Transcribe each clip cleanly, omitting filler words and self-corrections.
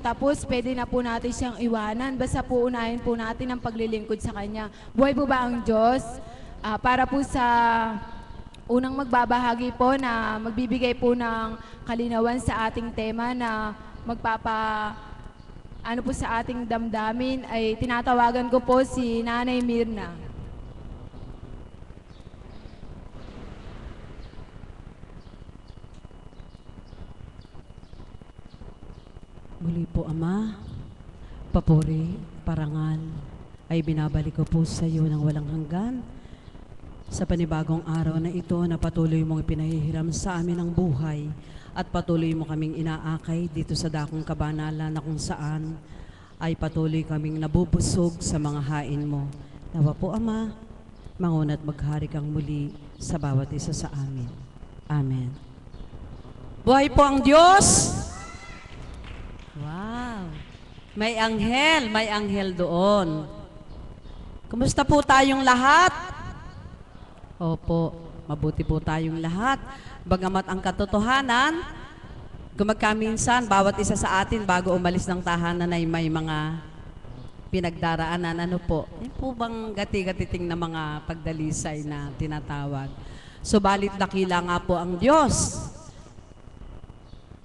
Tapos, pwede na po natin siyang iwanan. Basta po unahin po natin ang paglilingkod sa Kanya. Buhay po ba ang Diyos? Para po sa unang magbabahagi po na magbibigay po ng kalinawan sa ating tema na ano po sa ating damdamin ay tinatawagan ko po si Nanay Mirna. Muli po, Ama, papuri, parangal, ay binabalik ko po sa iyo ng walang hanggan sa panibagong araw na ito na patuloy mong ipinahihiram sa amin ang buhay at patuloy mo kaming inaakay dito sa dakong kabanalan na kung saan ay patuloy kaming nabubusog sa mga hain mo. Nawa po, Ama, manguna't maghari kang muli sa bawat isa sa amin. Amen. Buhay po ang Diyos! Wow! May anghel doon. Kumusta po tayong lahat? Opo, mabuti po tayong lahat. Bagamat ang katotohanan, gumagkaminsan, bawat isa sa atin bago umalis ng tahanan ay may mga pinagdaraanan. Ano po? Yan po bang gati-gatiting na mga pagdalisay na tinatawag? Subalit dakila nga po ang Diyos.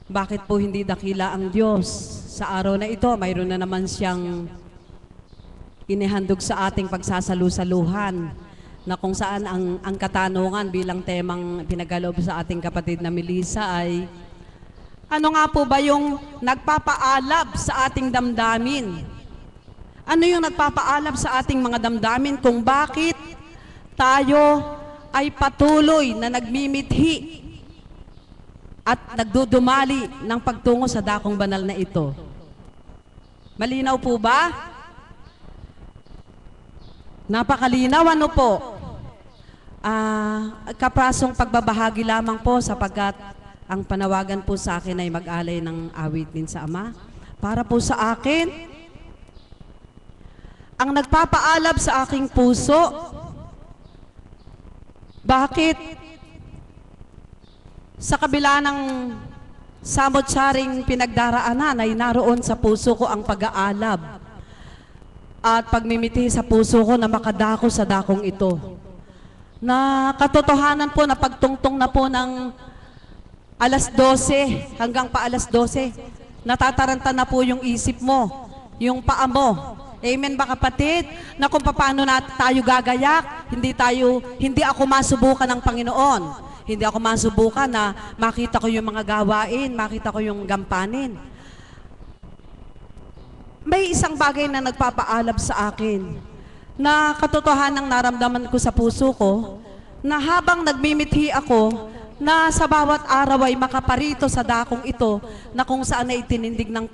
Bakit po hindi dakila ang Diyos? Sa araw na ito, mayroon na naman siyang inihandog sa ating pagsasalu-saluhan na kung saan ang katanungan bilang temang pinagkaloob sa ating kapatid na Melissa ay ano nga po ba yung nagpapaalab sa ating damdamin? Ano yung nagpapaalab sa ating mga damdamin kung bakit tayo ay patuloy na nagmimithi at nagdudumali ng pagtungo sa dakong banal na ito? Malinaw po ba? Napakalinaw, ano po? Kaprasong pagbabahagi lamang po sapagkat ang panawagan po sa akin ay mag-alay ng awitin sa Ama. Para po sa akin, ang nagpapaalab sa aking puso, bakit sa kabila ng samot-saring pinagdaraanan ay naroon sa puso ko ang pag-aalab at pagmimiti sa puso ko na makadako sa dakong ito. Na katotohanan po na pagtungtong na po ng alas 12 hanggang pa alas 12, natataranta na po yung isip mo, yung paa mo. Amen ba kapatid? Na kung paano na tayo gagayak, hindi ako masubukan ng Panginoon. Hindi ako masubukan na makita ko yung mga gawain, makita ko yung gampanin. May isang bagay na nagpapaalab sa akin na katotohanang naramdaman ko sa puso ko na habang nagmimithi ako na sa bawat araw ay makaparito sa dakong ito na kung saan ay itinindig ng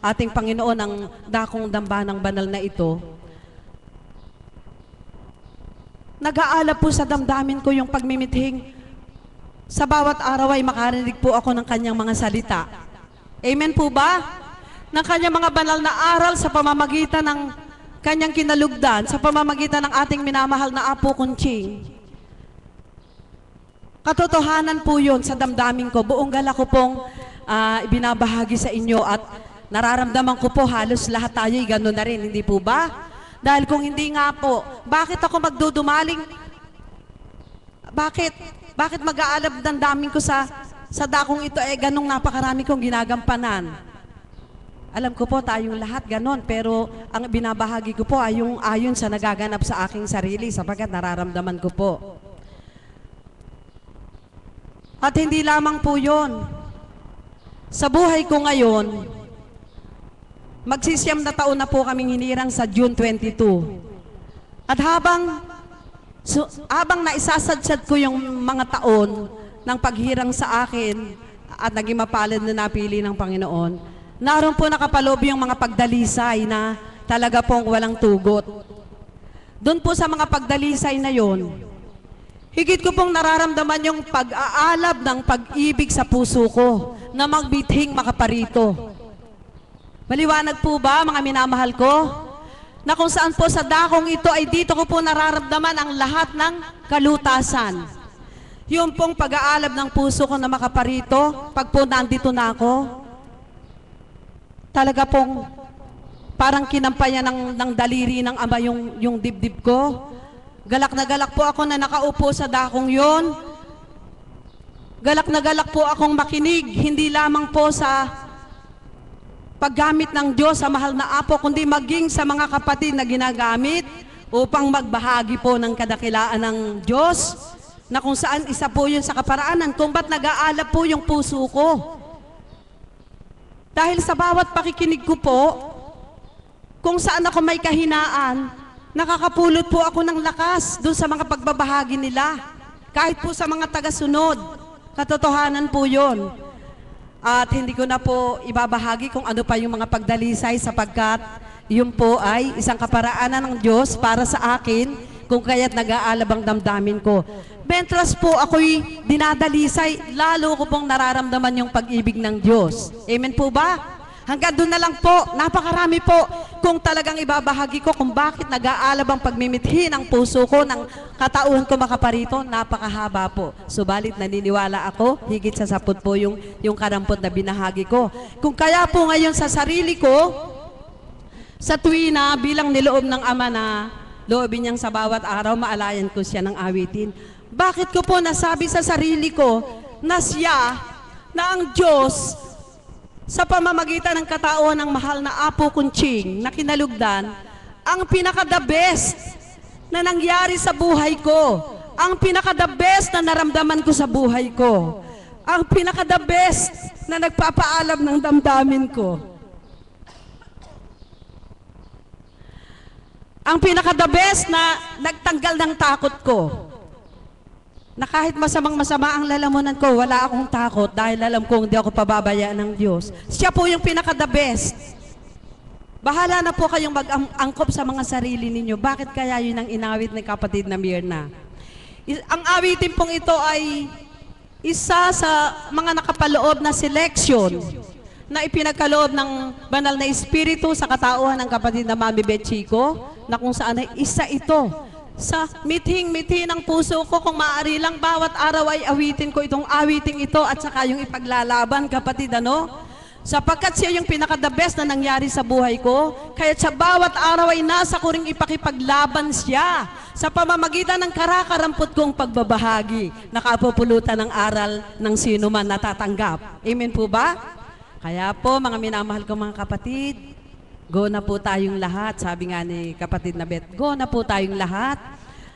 ating Panginoon ang dakong dambanang banal na ito. Nag-aalab po sa damdamin ko yung pagmimithing sa bawat araw ay makarinig po ako ng kanyang mga salita. Amen po ba? Ng kanyang mga banal na aral sa pamamagitan ng kanyang kinalugdan, sa pamamagitan ng ating minamahal na Apo Kunching. Katotohanan po yun sa damdamin ko. Buong gala ko pong ibinabahagi sa inyo at nararamdaman ko po halos lahat tayo ay gano'n na rin. Hindi po ba? Dahil kung hindi nga po, bakit ako magdudumaling? Bakit mag-aalab ng daming ko sa dakong ito ganong napakarami kong ginagampanan? Alam ko po tayong lahat ganon, pero ang binabahagi ko po ay yung ayon sa nagaganap sa aking sarili sapagkat nararamdaman ko po. At hindi lamang po yun. Sa buhay ko ngayon, magsisiyam na taon na po kaming hinirang sa June 22. At habang naisasadsad ko yung mga taon ng paghirang sa akin at naging mapalad na napili ng Panginoon, naroon po nakapaloob yung mga pagdalisay na talaga pong walang tugot. Doon po sa mga pagdalisay na yon, higit ko pong nararamdaman yung pag-aalab ng pag-ibig sa puso ko na magbithing makaparito. Maliwanag po ba, mga minamahal ko? Na kung saan po sa dakong ito ay dito ko po nararamdaman ang lahat ng kalutasan. Yung pong pag-aalab ng puso ko na makaparito, pag po nandito na ako, talaga pong parang kinampayan ng daliri ng Ama yung dibdib ko. Galak na galak po ako na nakaupo sa dakong yon. Galak na galak po akong makinig, hindi lamang po sa paggamit ng Diyos sa mahal na apo, kundi maging sa mga kapatid na ginagamit upang magbahagi po ng kadakilaan ng Diyos, na kung saan isa po yun sa kaparaanan kung ba't nag-aalab po yung puso ko. Dahil sa bawat pakikinig ko po, kung saan ako may kahinaan, nakakapulot po ako ng lakas doon sa mga pagbabahagi nila. Kahit po sa mga tagasunod, katotohanan po yun. At hindi ko na po ibabahagi kung ano pa yung mga pagdalisay sapagkat yun po ay isang kaparaanan ng Diyos para sa akin kung kaya't nag-aalab ang damdamin ko. Mentras po ako'y dinadalisay, lalo ko pong nararamdaman yung pag-ibig ng Diyos. Amen po ba? Hanggang doon na lang po, napakarami po kung talagang ibabahagi ko kung bakit nag-aalab ang pagmimithi ng puso ko, ng katauhan ko makaparito, napakahaba po. Subalit naniniwala ako, higit sa 10 po yung karampot na binahagi ko. Kung kaya po ngayon sa sarili ko, sa tuwina bilang niloob ng Ama na loobin niyang sa bawat araw, maalayan ko siya ng awitin. Bakit ko po nasabi sa sarili ko na siya, na ang Diyos, sa pamamagitan ng katauhan ng mahal na Apo Kunching na kinalugdan, ang pinaka-the best na nangyari sa buhay ko, ang pinaka-the best na naramdaman ko sa buhay ko, ang pinaka-the best na nagpapaalam ng damdamin ko, ang pinaka-the best na nagtanggal ng takot ko, na kahit masamang-masama ang lalamunan ko, wala akong takot dahil alam kong hindi ako pababayaan ng Diyos. Siya po yung pinaka-the best. Bahala na po kayong mag-angkop sa mga sarili ninyo. Bakit kaya yun ang inawit ni kapatid na Mirna? Ang awitin pong ito ay isa sa mga nakapaloob na selection na ipinagkaloob ng banal na espiritu sa katauhan ng kapatid na Mami Betchico, na kung saan ay isa ito sa mithing-mithi ng puso ko. Kung maaari lang, bawat araw ay awitin ko itong awiting ito at saka yung ipaglalaban, kapatid, ano? Sapagkat siya yung pinaka-the best na nangyari sa buhay ko, kaya sa bawat araw ay nasa ko ring ipakipaglaban siya sa pamamagitan ng karakarampot kong pagbabahagi, nakapupulutan ng aral ng sino man natatanggap. Amen po ba? Kaya po, mga minamahal kong mga kapatid, go na po tayong lahat. Sabi nga ni kapatid na Beth, go na po tayong lahat.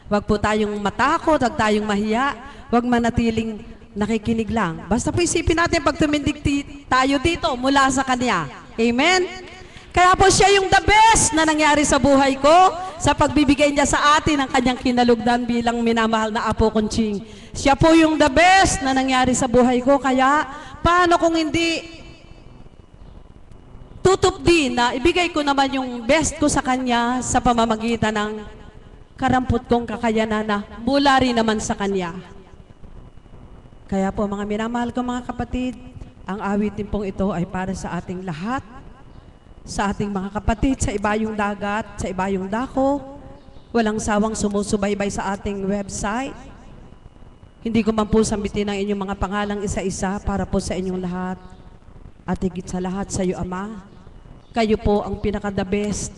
Huwag po tayong matakot, huwag tayong mahiya, huwag manatiling nakikinig lang. Basta po isipin natin pag tumindig tayo dito mula sa Kanya. Amen? Kaya po siya yung the best na nangyari sa buhay ko sa pagbibigay niya sa atin ang Kanyang kinalugdan bilang minamahal na Apo Kunching. Siya po yung the best na nangyari sa buhay ko. Kaya paano kung hindi tutup din na ibigay ko naman yung best ko sa Kanya sa pamamagitan ng karampot kong kakayanan na mula rin naman sa Kanya. Kaya po mga minamahal ko mga kapatid, ang awitin pong ito ay para sa ating lahat, sa ating mga kapatid sa ibayong dagat, sa ibayong dako, walang sawang sumusubaybay sa ating website. Hindi ko man po sambitin ang inyong mga pangalang isa-isa para po sa inyong lahat. At higit sa lahat sa iyo, Ama, kayo po ang pinaka-the best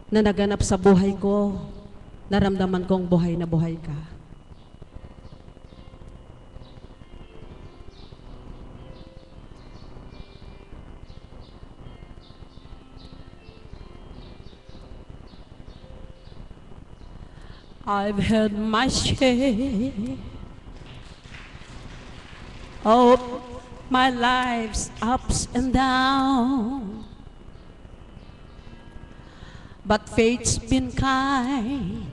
na naganap sa buhay ko. Naramdaman kong buhay na buhay ka. I've had my share of my life's ups and downs, but fate's been kind.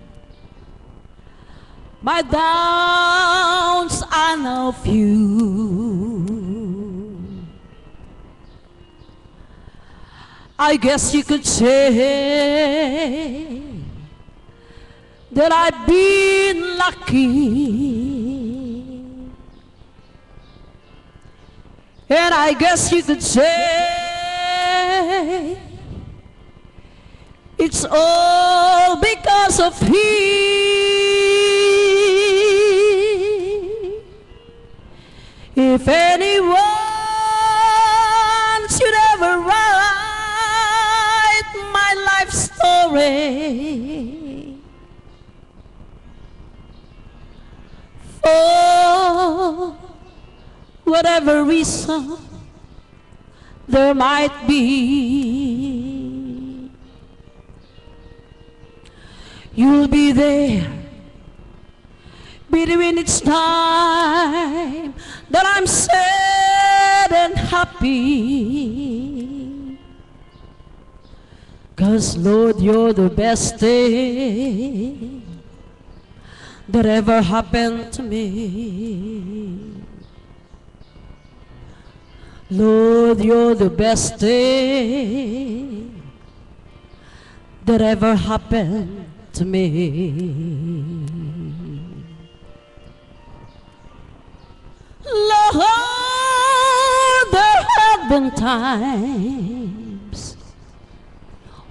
My downs are no few. I guess you could say that I've been lucky. And I guess you could say it's all because of Him. If anyone should ever story. For whatever reason there might be, you'll be there between each time that I'm sad and happy. 'Cause Lord, you're the best thing that ever happened to me. Lord, you're the best thing that ever happened to me. Lord, there have been times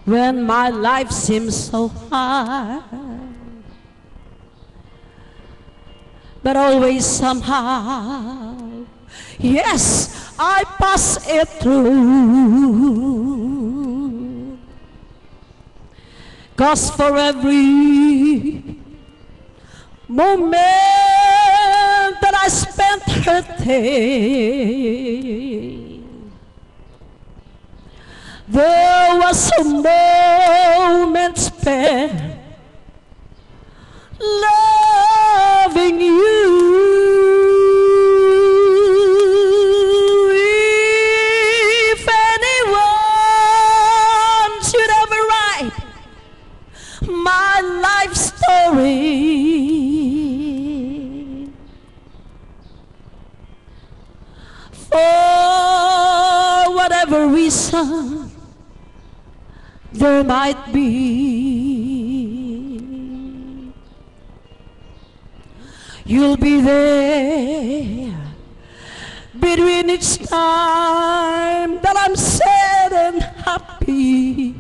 when my life seems so hard, but always somehow, yes, I pass it through. 'Cause for every moment that I spent hurting, there was a moment spent loving you. If anyone should ever write my life story, for whatever reason there might be, you'll be there between each time that I'm sad and happy.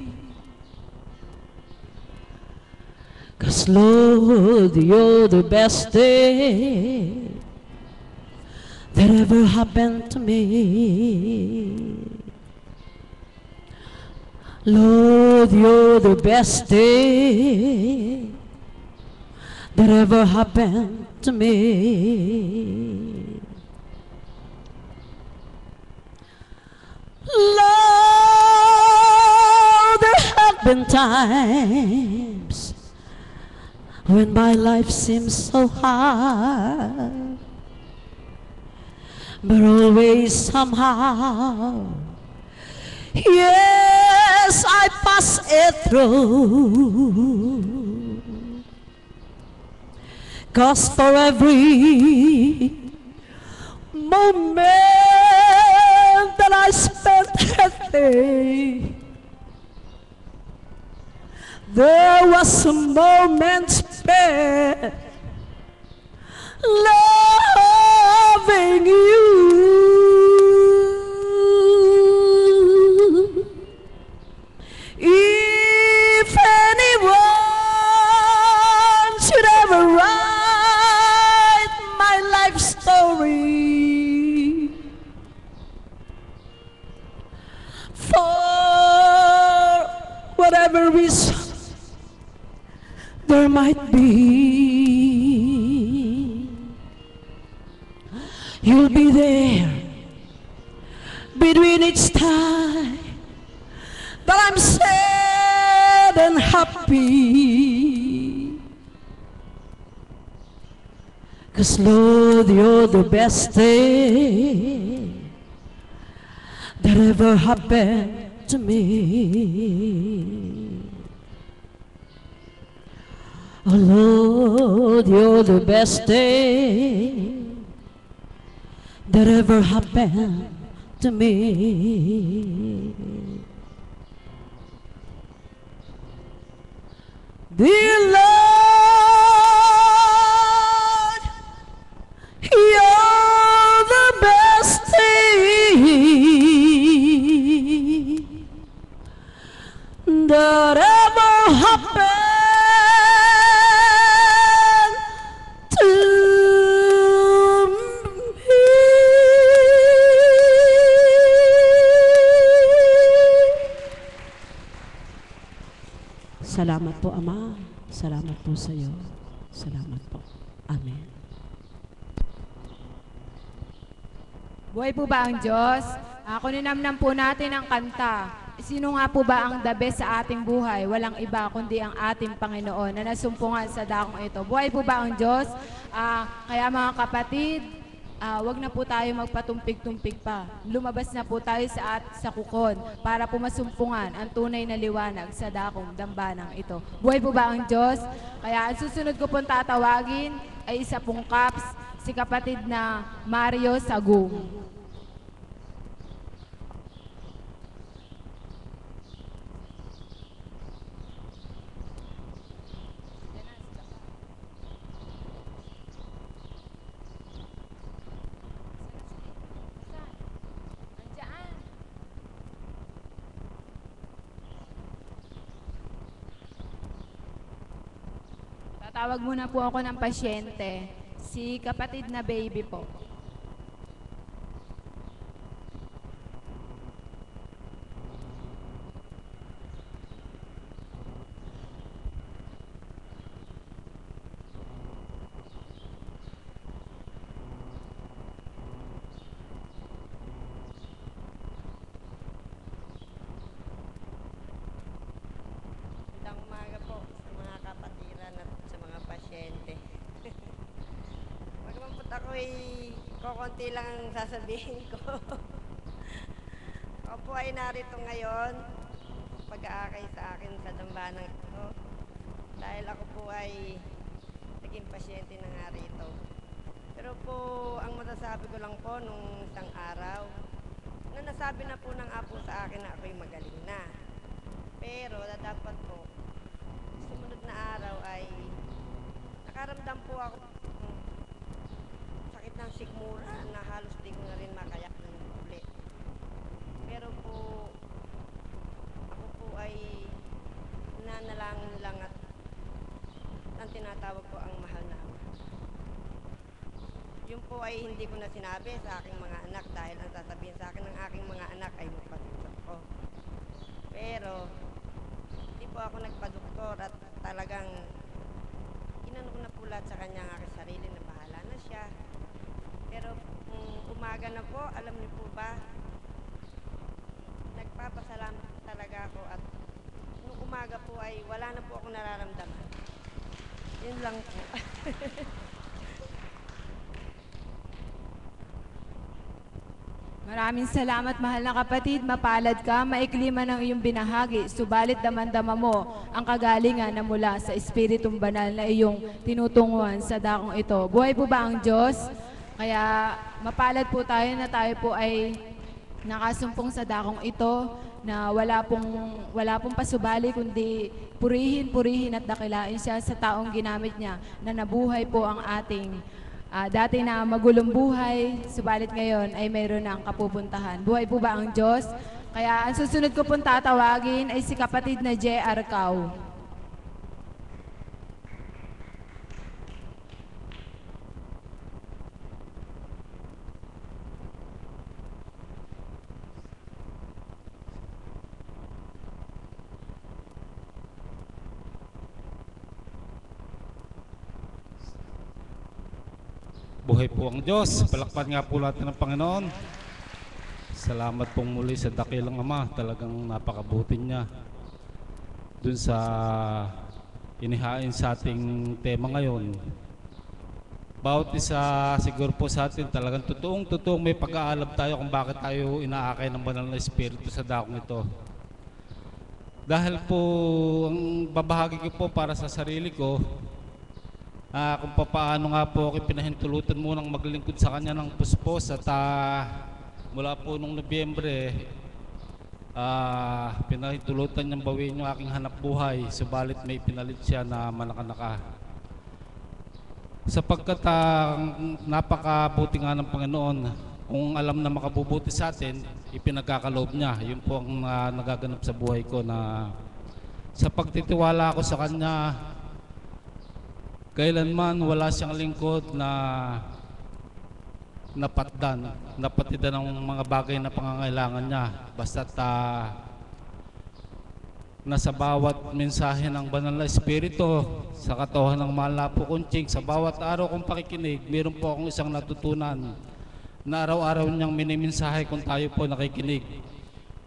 'Cause Lord, you're the best thing that ever happened to me. Lord, you're the best thing that ever happened to me. Lord, there have been times when my life seems so hard, but always somehow, yes, I pass it through. 'Cause for every moment that I spent that day, there was a moment spent loving you. If anyone should ever write my life story, for whatever reason there might be, you'll be there between each time that I'm sad and happy. 'Cause Lord, you're the best thing that ever happened to me. Oh Lord, you're the best thing that ever happened to me. Dear Lord, you're the best thing that ever happened to me. Salamat po, Ama. Salamat po sa iyo. Salamat po. Amen. Buhay po ba ang Diyos? Kuninamnam po natin ang kanta. Sino nga po ba ang the best sa ating buhay? Walang iba kundi ang ating Panginoon na nasumpungan sa dakong ito. Buhay po ba ang Diyos? Kaya mga kapatid, wag na po tayo magpatumpik-tumpik pa. Lumabas na po tayo sa kukon para po masumpungan ang tunay na liwanag sa dakong dambanang ito. Buhay po ba ang Diyos? Kaya ang susunod ko pong tatawagin ay isa pong Caps, si kapatid na Mario Sagum. Tatawag muna po ako ng pasyente, si kapatid na baby po. Magandang umaga po sa mga kapatiran at sa mga pasyente. Magmampot ako kokonti lang ang sasabihin ko. Ako po ay narito ngayon pag-aakay sa akin sa dambanang ito dahil ako po ay naging pasyente na nga rito. Pero po, ang masasabi ko lang po nung isang araw na nasabi na po ng apo sa akin na ako'y magaling na. Pero dapat po, sumunod na araw ay nakaramdam po ako ng sakit ng sikmura na halos di ko na rin makayanan ulit. Pero po, ako po ay nanalangin lang at ang tinatawag ko ang mahal na Ama. Yun po ay hindi ko na sinabi sa aking mga anak dahil ang sasabihin sa akin ng aking mga anak ay magpaduktor ko. Pero, hindi po ako nagpaduktor at talagang inano ko na po lahat sa kanya ang aking sarili na bahala na siya. Pero, umaga na po, alam niyo po ba, nagpapasalamat talaga ako at nung umaga po ay wala na po akong nararamdaman. Yun lang po. Maraming salamat, mahal na kapatid. Mapalad ka, maikli man ang iyong binahagi, subalit damandama mo ang kagalingan na mula sa Espiritong Banal na iyong tinutunguhan sa dakong ito. Buhay po ba ang Diyos? Kaya mapalad po tayo na tayo po ay nakasumpong sa dakong ito na wala pong pasubali kundi purihin at dakilain siya sa taong ginamit niya na nabuhay po ang ating dati na magulong buhay, subalit ngayon ay mayroon ng kapupuntahan. Buhay po ba ang Diyos? Kaya ang susunod ko pong tatawagin ay si kapatid na J.R. Cao. Buhay po ang Diyos. Palakpan nga po natin ng Panginoon. Salamat pong muli sa dakilang Ama. Talagang napakabuti niya. Dun sa inihain sa ating tema ngayon. Bawat isa siguro po sa atin talagang totoong may pag-aalam tayo kung bakit tayo inaakay ng banal na Espiritu sa dakong ito. Dahil po ang babahagi ko po para sa sarili ko, kung paano nga po ako pinahintulutan munang maglingkod sa kanya ng puspos at mula po nung Nobyembre pinahintulutan niyang bawiin yung aking hanap buhay, subalit may pinalit siya na manakanaka. Sapagkat napakabuti nga ng Panginoon, kung alam na makabubuti sa atin, ipinagkakaloob niya. Yun po ang nagaganap sa buhay ko na sa pagtitiwala ko sa kanya, kailanman wala siyang lingkod na napatidan ng mga bagay na pangangailangan niya. Basta't na sa bawat mensahe ng banal na Espiritu, sa katawan ng mahal na po kunching, sa bawat araw kong pakikinig, meron po akong isang natutunan na araw-araw niyang minimensahe kung tayo po nakikinig.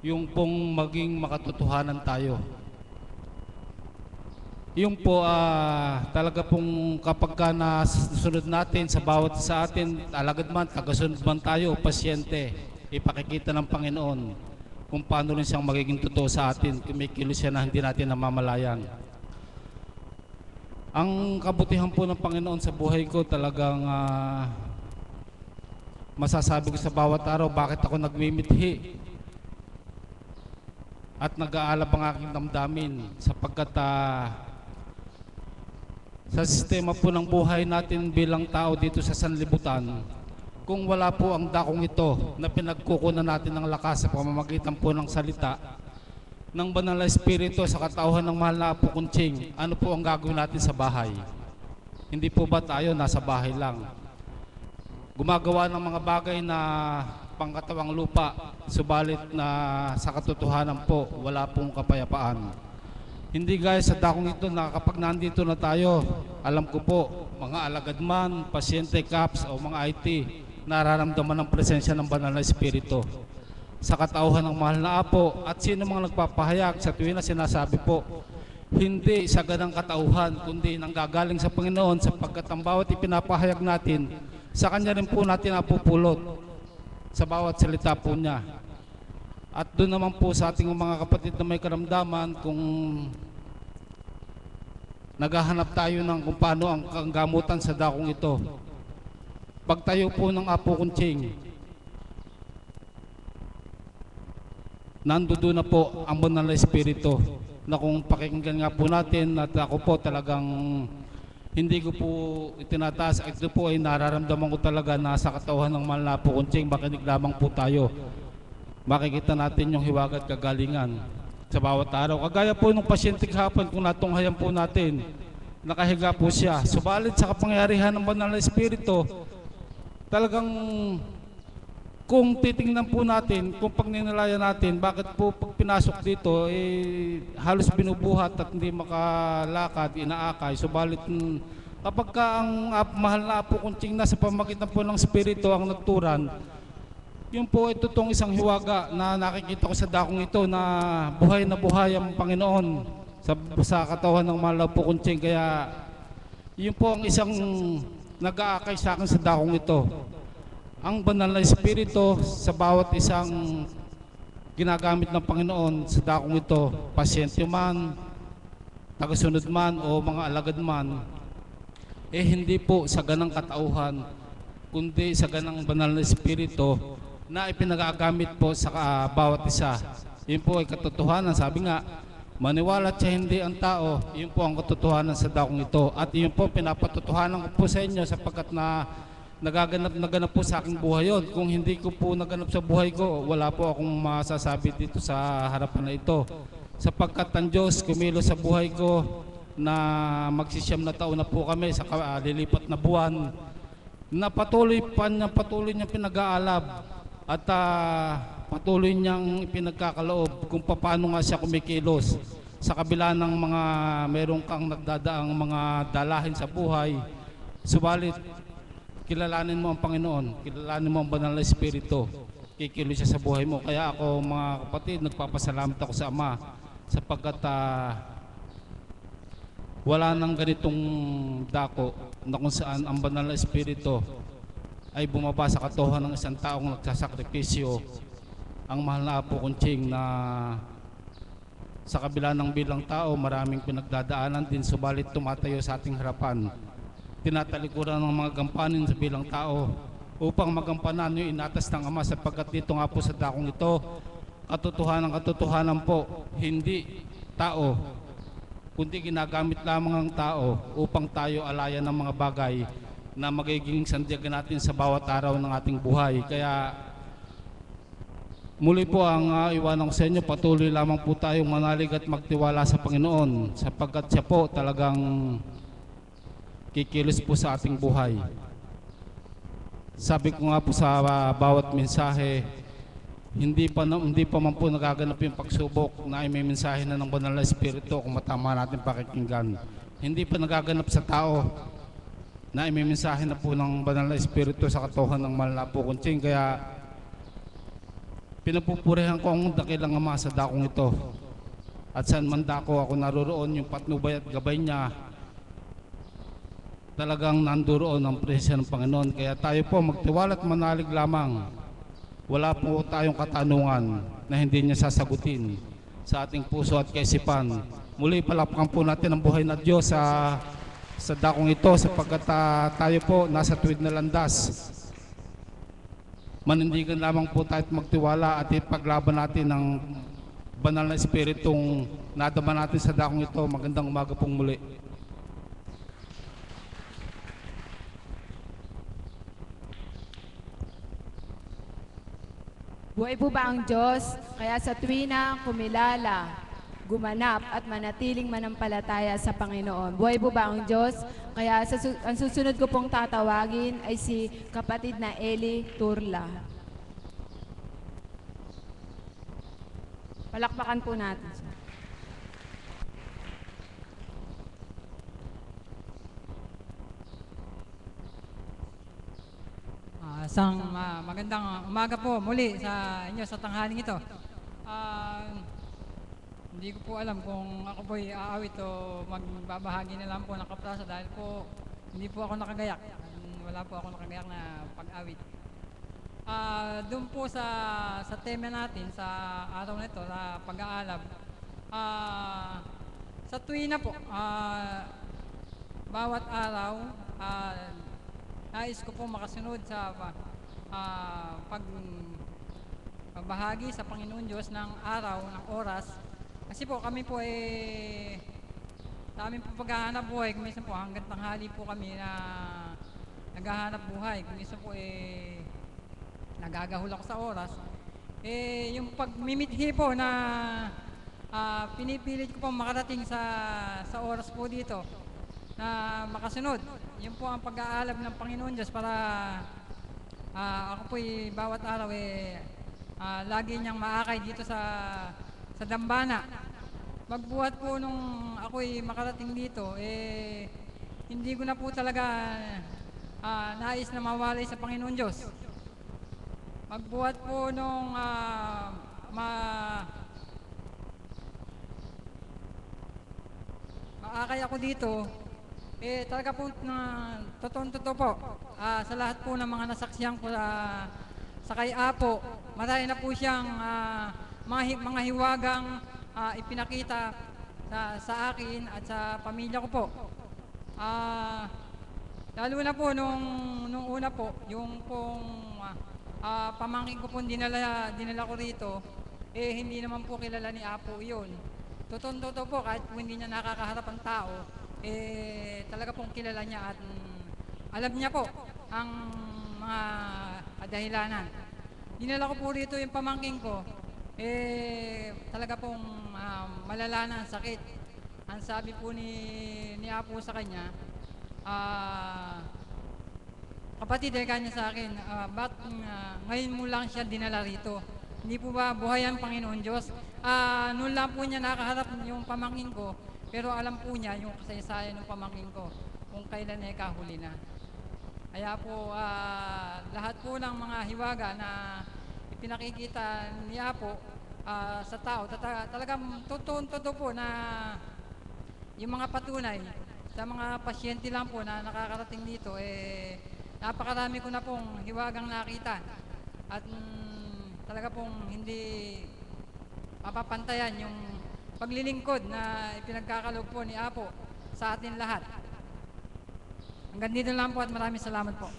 Yung pong maging makatotohanan tayo. Yung po talaga pong kapag ka nasunod natin sa bawat sa atin, alagad man, tagasunod man tayo, pasyente, ipakikita ng Panginoon kung paano rin siyang magiging totoo sa atin, kumikilos siya na hindi natin namamalayan. Ang kabutihan po ng Panginoon sa buhay ko talagang masasabi ko sa bawat araw bakit ako nagmimithi at nag-aalab ang aking damdamin sapagkat sa sistema po ng buhay natin bilang tao dito sa sanlibutan, kung wala po ang dakong ito na pinagkukunan natin ng lakas sa pamamagitan po ng salita ng banal na Espiritu sa katauhan ng mahal na Apo Kunching, ano po ang gagawin natin sa bahay? Hindi po ba tayo nasa bahay lang? Gumagawa ng mga bagay na pangkatawang lupa, subalit na sa katotohanan po, wala pong kapayapaan. Hindi gaya sa dakong ito na kapag nandito na tayo, alam ko po, mga alagad man, pasyente, CAPS o mga IT, nararamdaman ng presensya ng banal na Espiritu sa katauhan ng mahal na Apo. At sino mga nagpapahayag sa tuwing na sinasabi po, hindi sa ganang katauhan, kundi nanggagaling sa Panginoon, sapagkat ang bawat ipinapahayag natin, sa Kanya rin po natin napupulot sa bawat salita po niya. At doon naman po sa ating mga kapatid na may karamdaman, kung naghahanap tayo ng kung paano ang gamutan sa dakong ito, pagtayo po ng Apo Kunching, nandoon na po ang banal na Espiritu na kung pakinggan nga po natin, at ako po talagang hindi ko po itinataas, ito po ay nararamdaman ko talaga na sa katauhan ng mahal na Apo Kunching, makinig lamang po tayo. Makikita natin yung hiwaga at kagalingan sa bawat araw. Kagaya po nung pasyente kahapon, kung natunghayan po natin, nakahiga po siya. Subalit sa kapangyarihan ng banal na Espiritu, talagang kung titingnan po natin, kung pagninalayan natin, bakit po pag pinasok dito, halos binubuhat at hindi makalakad, inaakay. Subalit kapag ka ang mahal na Apo Kunching na sa pamagitan po ng Espiritu ang nagturan, yun po ito tong isang hiwaga na nakikita ko sa dakong ito na buhay ang Panginoon sa katawan ng mahal na Apo Kunching. Kaya yun po ang isang nag-aakay sa akin sa dakong ito. Ang banal na Espiritu sa bawat isang ginagamit ng Panginoon sa dakong ito, pasyente man, tagasunod man o mga alagad man, hindi po sa ganang katauhan, kundi sa ganang banal na Espiritu na ipinagagamit po sa bawat isa. Yun po ay katotohanan. Sabi nga, maniwala siya hindi ang tao, yun po ang katotohanan sa dakong ito. At yun po pinapatotohanan ko po sa inyo sapagkat na naganap po sa aking buhay yun. Kung hindi ko po naganap sa buhay ko, wala po akong masasabi dito sa harapan na ito. Sapagkat ang Diyos kumilos sa buhay ko na magsisiyam na taon na po kami sa lilipat na buwan, na patuloy niyang pinag-aalab at patuloy niyang pinagkakaloob kung paano nga siya kumikilos sa kabila ng mga merong kang nagdadaang mga dalahin sa buhay. Subalit kilalanin mo ang Panginoon, kilalanin mo ang banal na Espiritu, kikilos siya sa buhay mo. Kaya ako, mga kapatid, nagpapasalamat ako sa Ama sapagkat wala nang ganitong dako na kung saan ang banal na Espiritu ay bumaba sa katohan ng isang taong nagsasakripisyo, ang mahal na Apo Kunching, na sa kabila ng bilang tao maraming pinagdadaanan din, subalit tumatayo sa ating harapan, tinatalikuran ng mga gampanin sa bilang tao upang magampanan yung inatas ng Ama, sapagkat dito nga po sa dakong ito, katotohanan po, hindi tao, kundi ginagamit lamang ang tao upang tayo alayan ng mga bagay na magiging sandigan natin sa bawat araw ng ating buhay. Kaya muli po ang iwanan ko sa inyo, patuloy lamang po tayong manalig at magtiwala sa Panginoon sapagkat siya po talagang kikilos po sa ating buhay. Sabi ko nga po sa bawat mensahe, hindi pa man po nagaganap yung pagsubok na may mensahe na ng banal na espiritu kung matama natin pakikinggan. Hindi pa nagaganap sa tao na may mensahe na po ng banal na espiritu sa katuhan ng mahal na po kuntsing. Kaya pinapupurihan ko ang dakilang Ama sa dakong ito. At saan man dako ako naroroon, yung patnubay at gabay niya, talagang nandoon ang presensya ng Panginoon. Kaya tayo po magtiwala at manalig lamang. Wala po tayong katanungan na hindi niya sasagutin sa ating puso at kaisipan. Muli palakpakan po natin ang buhay na Diyos sa dakong ito, sapagkat tayo po nasa tuwid na landas. Manindigan lamang po tayo at magtiwala at ipaglaban natin ang banal na espiritong nadama natin sa dakong ito. Magandang umaga pong muli. Buhay po ba ang Diyos? Kaya sa tuwina kumilala, gumanap at manatiling manampalataya sa Panginoon. Buhay po ba ang Diyos? Kaya ang susunod ko pong tatawagin ay si kapatid na Eli Turla. Palakpakan po natin siya. Magandang umaga po muli sa inyo sa tanghaling ito. Hindi ko po alam kung ako po'y aawit o magbabahagi na lang po ng kaprasa dahil po hindi po ako nakagayak. Wala po ako nakagayak na pag-awit. Doon po sa tema natin sa araw na ito, sa pag-aalab. Sa tuwina po, bawat araw, nais ko po makasunod sa pagbahagi sa Panginoon Diyos ng araw, ng oras. Kasi po kami po sa aming po paghahanap buhay, kuminsan po hanggang tanghali po kami na naghahanap buhay. Kuminsan po nagagahol ako sa oras. Yung pagmimithi po na pinipilit ko po makarating sa oras po dito na makasunod. Yun po ang pag-aalab ng Panginoon Diyos para ako po'y bawat araw lagi niyang maakay dito sa dambana. Magbuhat po nung ako'y makarating dito, hindi ko na po talaga nais na mawalay sa Panginoon Diyos. Magbuhat po nung maakay ako dito, talaga po totoo po, sa lahat po ng mga nasaksiyan ko sa kay Apo, marami na po siyang mga hiwagang ipinakita sa akin at sa pamilya ko po. Lalo na po nung una po, yung pong pamangkin ko po dinala ko rito, hindi naman po kilala ni Apo yun. Totoo po, kahit po hindi niya nakakaharap ang tao, talaga pong kilala niya at alam niya po ang mga kadahilanan. Dinala ko po rito yung pamangkin ko, talaga pong malala na ang sakit. Ang sabi po ni Apo sa kanya, kapatid, kanya sa akin, ba't ngayon mo lang siya dinala rito? Hindi po ba buhay ang Panginoon Diyos? Noon lang po niya nakaharap yung pamangkin ko, pero alam po niya yung kasaysayan ng pamangkin ko kung kailan kahuli na. Kaya po, lahat po ng mga hiwaga na ipinakikita ni Apo sa tao, talagang totoo po na yung mga patunay sa mga pasyente lang po na nakakarating dito, napakarami ko na pong hiwagang nakita at talaga pong hindi mapapantayan yung paglilingkod na ipinagkakaloob po ni Apo sa atin lahat. Hanggang dito lang po at maraming salamat po.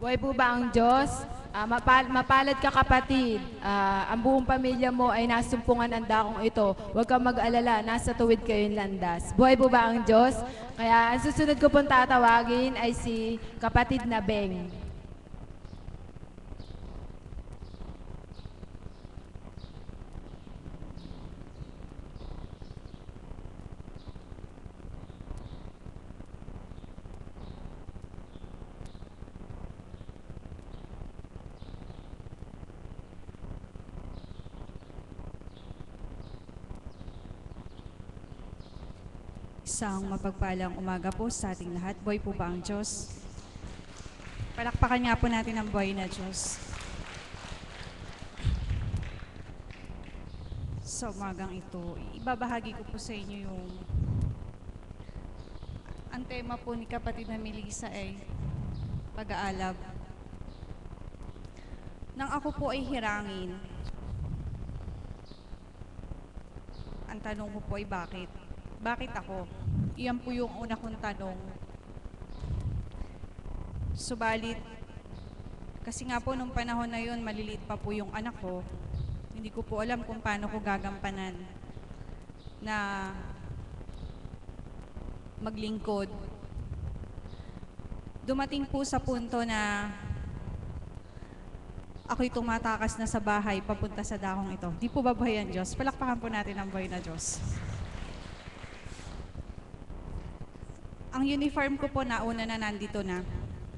Buhay po ba ang Diyos? Mapalad ka kapatid. Ang buong pamilya mo ay nasumpungan ang dakong ito. Huwag kang mag-alala, nasa tuwid kayong landas. Buhay po ba ang Diyos? Kaya ang susunod ko pong tatawagin ay si kapatid na Beng. Isang mapagpalang umaga po sa ating lahat. Buhay po ba ang Diyos? Palakpakan nga po natin ang buhay na Diyos. Sa umagang ito, ibabahagi ko po sa inyo yung ang tema po ni kapatid na Melissa ay pag-aalab. Nang ako po ay hirangin, ang tanong ko po ay bakit? Bakit ako? Iyan po yung una kong tanong. Subalit, kasi nga po nung panahon na yun, maliliit pa po yung anak ko, hindi ko po alam kung paano ko gagampanan na maglingkod. Dumating po sa punto na ako'y tumatakas na sa bahay papunta sa dakong ito. Di po ba buhay ang Diyos? Palakpakan po natin ang buhay na Diyos. Ang uniform ko po nauna na nandito na.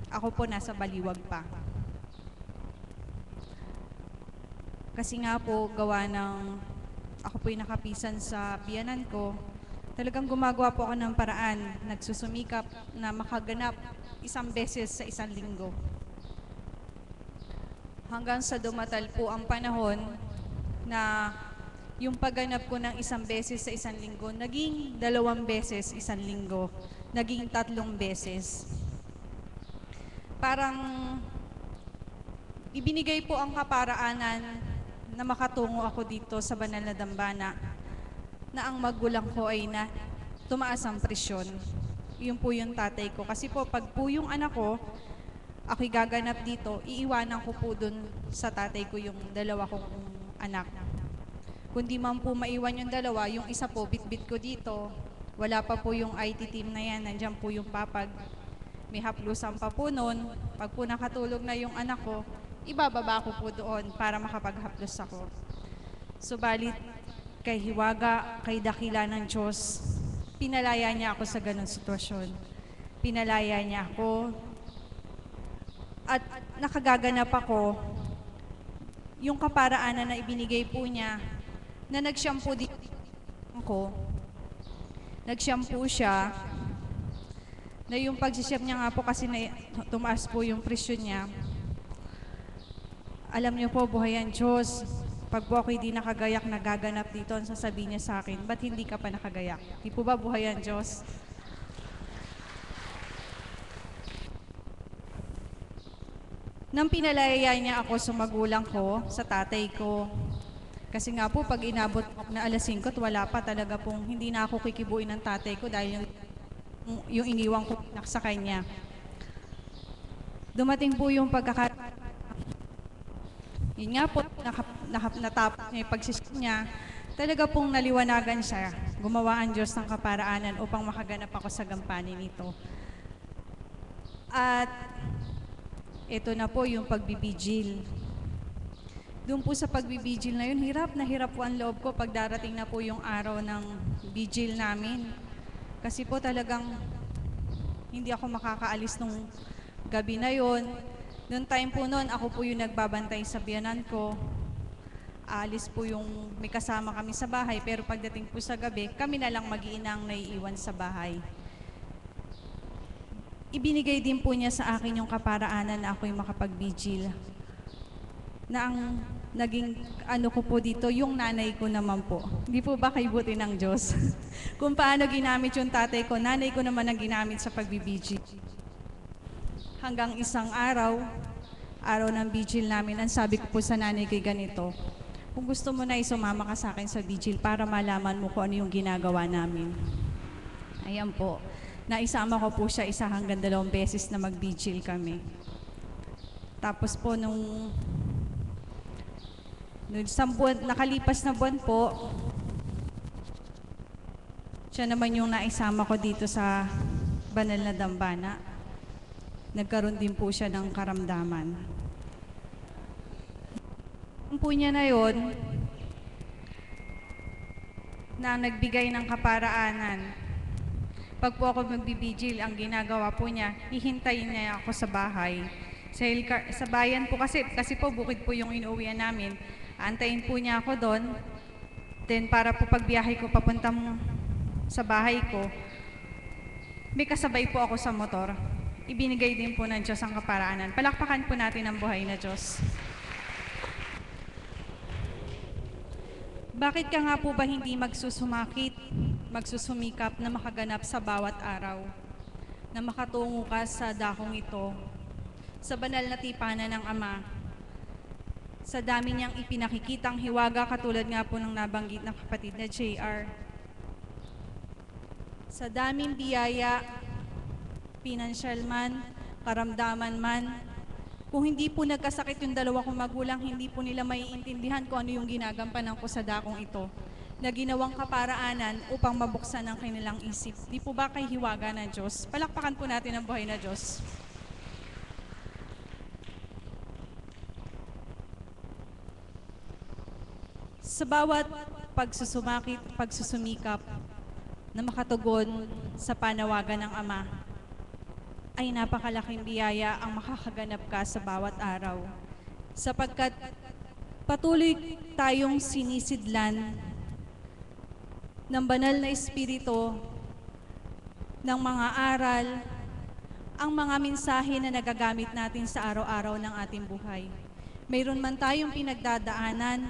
Ako po nasa baliwag pa. Kasi nga po, gawa ng ako po'y nakapisan sa biyanan ko, talagang gumagawa po ako ng paraan, nagsusumikap na makaganap 1 beses sa 1 linggo. Hanggang sa dumatal po ang panahon na yung pagganap ko ng 1 beses sa 1 linggo, naging 2 beses 1 linggo, naging 3 beses. Parang ibinigay po ang kaparaanan na makatungo ako dito sa banal na dambana na ang magulang ko ay na tumaas ang presyon. Yun po yung tatay ko. Kasi po pag po yung anak ko, ako'y gaganap dito, iiwanan ko po dun sa tatay ko yung 2 kong anak. Kundi man po maiwan yung 2, yung isa po bit-bit ko dito, wala pa po yung IT team na yan, nandiyan po yung papag. May haplusan pa po noon. Pag po nakatulog na yung anak ko, ibababa ko po doon para makapaghaplos ako. Subalit, kay hiwaga, kay dakila ng Diyos, pinalaya niya ako sa ganong sitwasyon. Pinalaya niya ako at nakagaganap ako yung kaparaanan na ibinigay po niya na nag-shampoo dito ko. Nag-shampoo siya na yung pag-shampoo niya nga po kasi na tumaas po yung presyon niya. Alam niyo po, buhay ang Diyos. Pag po ako'y di nakagayak, nagaganap dito, ang sasabihin niya sa akin, ba't hindi ka pa nakagayak? Di po ba buhay ang Diyos? Nang pinalaya niya ako sa magulang ko, sa tatay ko, kasi nga po, pag inabot na 5:00, wala pa talaga pong, hindi na ako kikibuin ng tatay ko dahil yung iniwang ko sa kanya. Dumating po yung yun nga po, natapos niya yung pagsisit niya, talaga pong naliwanagan siya. Gumawa ang Diyos ng kaparaanan upang makaganap ako sa gampanin nito. At ito na po yung pagbibigil. Doon po sa pagbibigil na yun, hirap na hirap po ang loob ko pag darating na po yung araw ng vigil namin. Kasi po talagang hindi ako makakaalis nung gabi na yon. Noong time po noon, ako po yung nagbabantay sa biyanan ko. Alis po yung may kasama kami sa bahay, pero pagdating po sa gabi, kami na lang mag-iinang naiiwan sa bahay. Ibinigay din po niya sa akin yung kaparaanan na ako'y makapag-vigil. Na ang naging ano ko po dito, yung nanay ko naman po. Hindi po ba kay buti ng Diyos? Kung paano ginamit yung tatay ko, nanay ko naman ang ginamit sa pagbibigil. Hanggang isang araw ng vigil namin, ang sabi ko po sa nanay ko ganito, kung gusto mo na isumama ka sa akin sa vigil para malaman mo kung ano yung ginagawa namin. Ayan po. Naisama ko po siya 1 hanggang 2 beses na mag-vigil kami. Tapos po nung nakalipas na buwan po, siya naman yung naisama ko dito sa banal na dambana. Nagkaroon din po siya ng karamdaman. Ang po niya na yun, na nagbigay ng kaparaanan. Pag po ako magbibigil, ang ginagawa po niya, hihintayin niya ako sa bahay. Sa bayan po kasi po bukid po yung inuwian namin. Antayin po niya ako doon. Then para po pagbiyahe ko papunta sa bahay ko, may kasabay po ako sa motor. Ibinigay din po ng Diyos ang kaparaanan. Palakpakan po natin ang buhay na Diyos. Bakit ka nga po ba hindi magsusumikap na makaganap sa bawat araw? Na makatungo ka sa dakong ito, sa banal na tipanan ng Ama, sa dami niyang ipinakikitang hiwaga katulad nga po ng nabanggit ng kapatid na JR. Sa daming biyaya, pinansyal man, karamdaman man, kung hindi po nagkasakit yung dalawa kong magulang, hindi po nila maiintindihan kung ano yung ginagampanan ko sa dakong ito na ginawang kaparaanan upang mabuksan ang kanilang isip. Di po ba kay hiwaga ng Diyos? Palakpakan po natin ang buhay na Diyos. Sa bawat pagsusumakit, pagsusumikap na makatugon sa panawagan ng Ama, ay napakalaking biyaya ang makakaganap ka sa bawat araw. Sapagkat patuloy tayong sinisidlan ng banal na espiritu, ng mga aral, ang mga mensahe na nagagamit natin sa araw-araw ng ating buhay. Mayroon man tayong pinagdadaanan,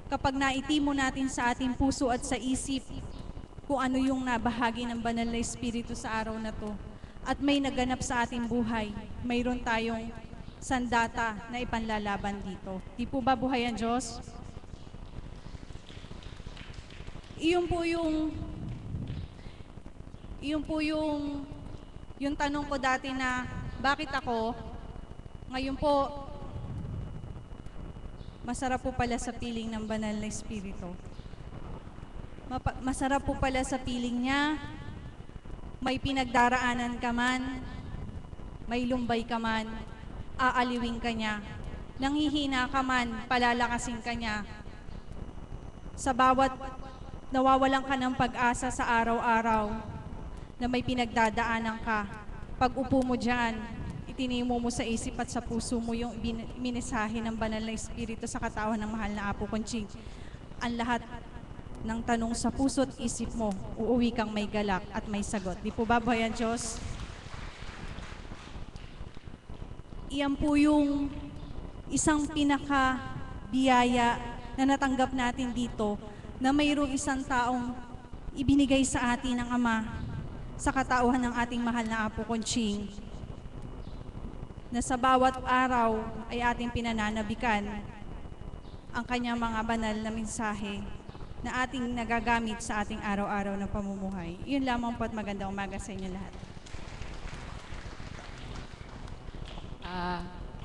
kapag naitimo natin sa ating puso at sa isip kung ano yung nabahagi ng banal na espiritu sa araw na to, at may naganap sa ating buhay, mayroon tayong sandata na ipanlalaban dito. Di po ba buhay ang Diyos? Iyon po yung tanong ko dati na bakit ako, ngayon po, masarap po pala sa piling ng banal na espiritu. Masarap po pala sa piling niya, may pinagdaraanan ka man, may lumbay ka man, aaliwing ka niya. Nanghihina ka man, palalakasin ka niya. Sa bawat nawawalan ka ng pag-asa sa araw-araw na may pinagdadaanan ka, pag upo mo dyan, itinimo mo sa isip at sa puso mo yung minisahe ng banal na espiritu sa katawan ng mahal na Apo Conching. Ang lahat ng tanong sa puso't isip mo, uuwi kang may galak at may sagot. Di po ba buhay ang Diyos? Iyan po yung isang pinaka-biyaya na natanggap natin dito, na mayroong isang taong ibinigay sa atin ng Ama sa katauhan ng ating mahal na Apo Conching, na sa bawat araw ay ating pinananabikan ang kanyang mga banal na mensahe na ating nagagamit sa ating araw-araw na pamumuhay. Yun lamang po at magandang umaga sa inyo lahat.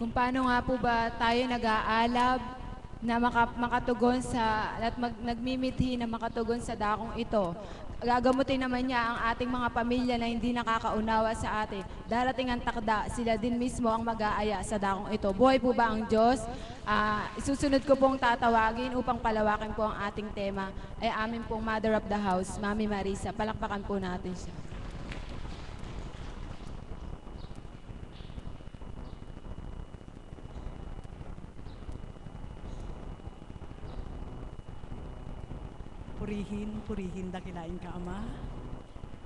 Kung paano nga po ba tayo nag-aalab na makatugon sa, at nagmimithi na makatugon sa dakong ito. Gagamutin naman niya ang ating mga pamilya na hindi nakakaunawa sa atin. Darating ang takda, sila din mismo ang mag-aaya sa dakong ito. Buhay po ba ang Diyos? Isusunod ko pong tatawagin upang palawakin po ang ating tema ay amin pong Mother of the House, Mami Marisa. Palakpakan po natin siya. Purihin, purihin, dakilain ka, Ama.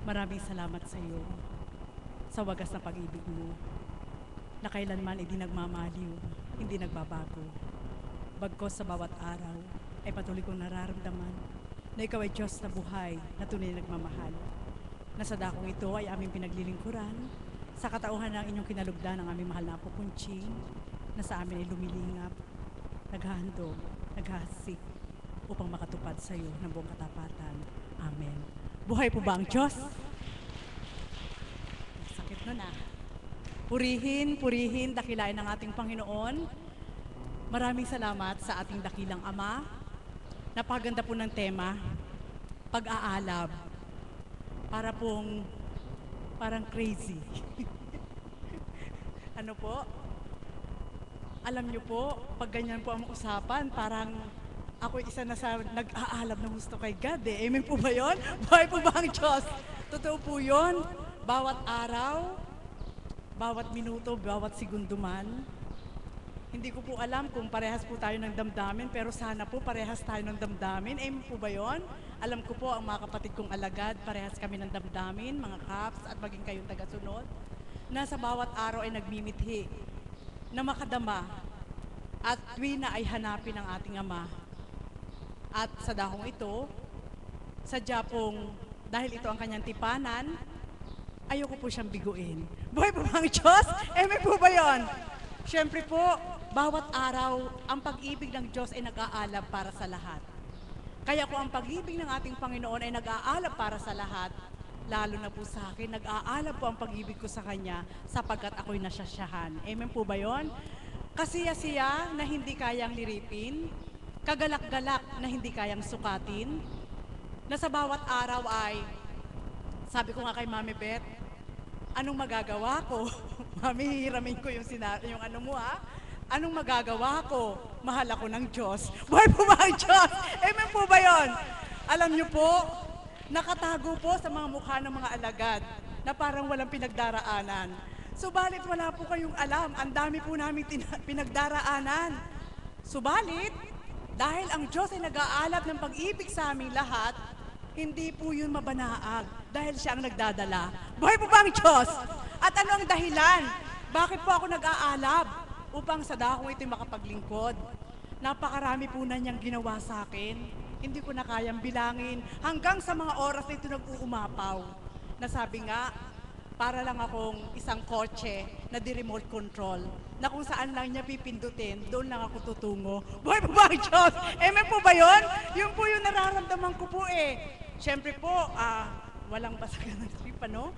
Maraming salamat sa iyo sa wagas na pag-ibig mo, na kailanman ay di nagmamaliw, hindi nagbabago. Bagkos sa bawat araw ay patuloy kong nararamdaman na ikaw ay Diyos na buhay, na tunay na nagmamahal. Na sa dakong ito ay aming pinaglilingkuran sa katauhan ng inyong kinalugdan ng aming mahal na Apo Conching, na sa amin ay lumilingap, naghahandog, naghahasik, upang makatupad sa iyo ng buong katapatan. Amen. Buhay po ba ang Diyos? Sakit nun ah. Purihin, purihin, dakilain ng ating Panginoon. Maraming salamat sa ating dakilang Ama. Napakaganda po ng tema, pag-aalab. Para pong, parang crazy. Ano po? Alam niyo po, pag ganyan po ang usapan, parang ako isa na sa nag-aalab ng gusto kay God eh. Amen po ba yun? Buhay po ba ang Diyos? Totoo po yun. Bawat araw, bawat minuto, bawat segundo man, Hindi ko po alam kung parehas po tayo ng damdamin, pero sana po parehas tayo ng damdamin. Amen po ba yun? Alam ko po ang mga kapatid kong alagad, parehas kami ng damdamin, mga kaps, at maging kayong tagasunod, na sa bawat araw ay nagmimithi, na makadama, at tuwina ay hanapin ang ating Ama. At sa dahong ito, sadya pong, dahil ito ang kanyang tipanan, ayoko po siyang biguin. Buhay po ba ang Diyos? Amen po ba yun? Siyempre po, bawat araw, ang pag-ibig ng Diyos ay nag-aalab para sa lahat. Kaya po ang pag-ibig ng ating Panginoon ay nag-aalab para sa lahat, lalo na po sa akin, nag-aalab po ang pag-ibig ko sa Kanya sapagkat ako'y nasyasyahan. Amen po ba yun? Kasiya-siya na hindi kayang liripin, kagalak-galak na hindi kayang sukatin, na sa bawat araw ay, sabi ko nga kay Mami Beth, anong magagawa ko? Mami, hiramin ko yung ano mo ha? Anong magagawa ko? Mahal ako ng Diyos. Buhay po ba ang Diyos? Amen po ba yun? Alam niyo po, nakatago po sa mga mukha ng mga alagad na parang walang pinagdaraanan. Subalit wala po kayong alam, ang dami po namin pinagdaraanan. Subalit, dahil ang Diyos ay nag-aalab ng pag-ibig sa aming lahat, hindi po yun mabanaag dahil siya ang nagdadala. Buhay po ba ang Diyos? At ano ang dahilan? Bakit po ako nag-aalab? Upang sa dahong ito'y makapaglingkod. Napakarami po na niyang ginawa sa akin. Hindi ko na kayang bilangin hanggang sa mga oras na ito nag-uumapaw. Nasabi nga, para lang akong isang kotse na di-remote control, na kung saan lang niya pipindutin, doon lang ako tutungo. Buhay po ba ang Diyos? Amen po ba yun? Yun po yung nararamdaman ko po eh. Siyempre po, walang basagan ng trip, ano?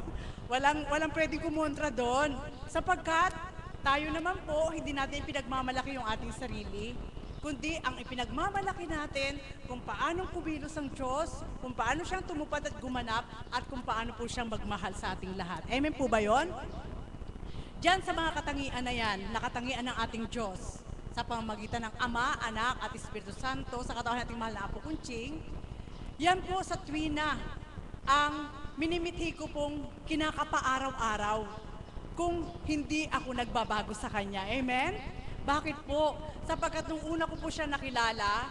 Walang pwedeng kumontra doon. Sapagkat, tayo naman po, hindi natin pinagmamalaki yung ating sarili, kundi ang ipinagmamalaki natin kung paano kumilos ang Diyos, kung paano siyang tumupad at gumanap, at kung paano po siyang magmahal sa ating lahat. Amen po ba yun? Diyan sa mga katangian na yan, nakatangian ng ating Diyos, sa pamamagitan ng Ama, Anak, at Espiritu Santo, sa katawan nating mahal na Apo Kunching, yan po sa tuwina ang minimithi ko pong kinakapa-araw-araw kung hindi ako nagbabago sa Kanya. Amen? Bakit po? Sapagkat nung una ko po siya nakilala,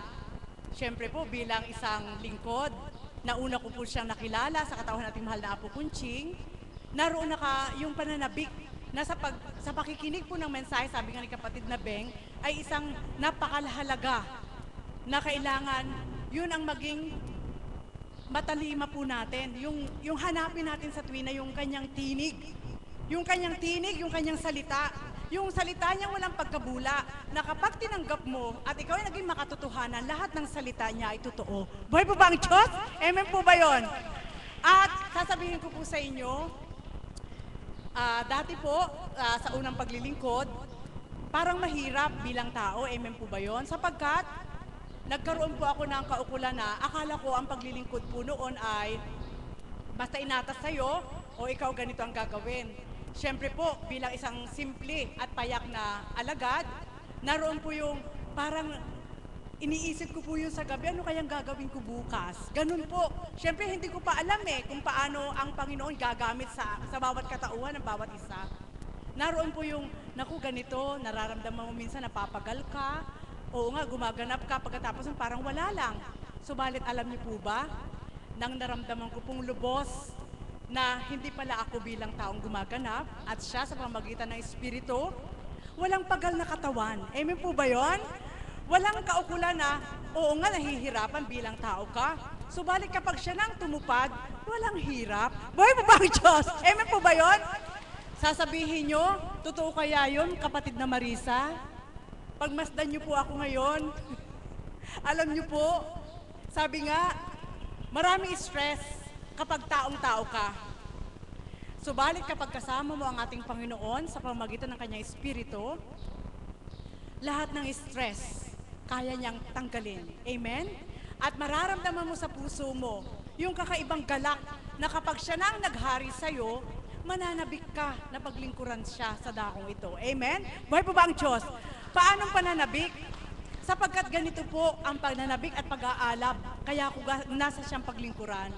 syempre po bilang isang lingkod, nauna ko po siyang nakilala sa katawan nating mahal na Apo Kunching, naroon yung pananabik na sa pakikinig po ng mensahe, sabi nga ni kapatid na Beng, ay isang napakalahalaga na kailangan yun ang maging matalima po natin. Yung hanapin natin sa tuwina yung kanyang tinig. Yung kanyang tinig, yung kanyang salita. Yung salita niya walang pagkabula, na kapag tinanggap mo at ikaw ay naging makatotohanan, lahat ng salita niya ay totoo. Buhay po ba ang Diyos? Amen po ba yun? At sasabihin ko po sa inyo, dati po, sa unang paglilingkod, parang mahirap bilang tao. Amen po ba yun? Sapagkat, nagkaroon po ako ng kaukulan na akala ko ang paglilingkod po noon ay basta inatas sa'yo o ikaw ganito ang gagawin. Siyempre po, bilang isang simple at payak na alagad, naroon po yung parang iniisip ko po yun sa gabi, ano kayang gagawin ko bukas? Ganun po. Siyempre, hindi ko pa alam kung paano ang Panginoon gagamit sa bawat katauhan ng bawat isa. Naroon po yung, naku ganito, nararamdaman mo minsan napapagal ka, oo nga, gumaganap ka, pagkatapos parang wala lang. Subalit alam niyo po ba, nang naramdaman ko pong lubos, na hindi pala ako bilang taong gumaganap at siya sa pamamagitan ng Espiritu, walang pagal na katawan. Amen po ba yun? Walang kaukulan na, oo nga, nahihirapan bilang tao ka. Subalit kapag siya nang tumupad, walang hirap. Buhay po ba ang Diyos? Amen po ba yun? Sasabihin nyo, totoo kaya yun, kapatid na Marisa? Pagmasdan nyo po ako ngayon, alam nyo po, sabi nga, maraming stress kapag taong-tao ka. Subalit kapag kasama mo ang ating Panginoon sa pamamagitan ng Kanyang Espiritu, lahat ng stress, kaya niyang tanggalin. Amen? At mararamdaman mo sa puso mo, yung kakaibang galak na kapag siya nang naghari sa'yo, mananabik ka na paglingkuran siya sa dakong ito. Amen? Buhay po ba ang Diyos? Paanong pananabik? Sapagkat ganito po ang pananabik at pag-aalab, kaya ako nasa siyang paglingkuran.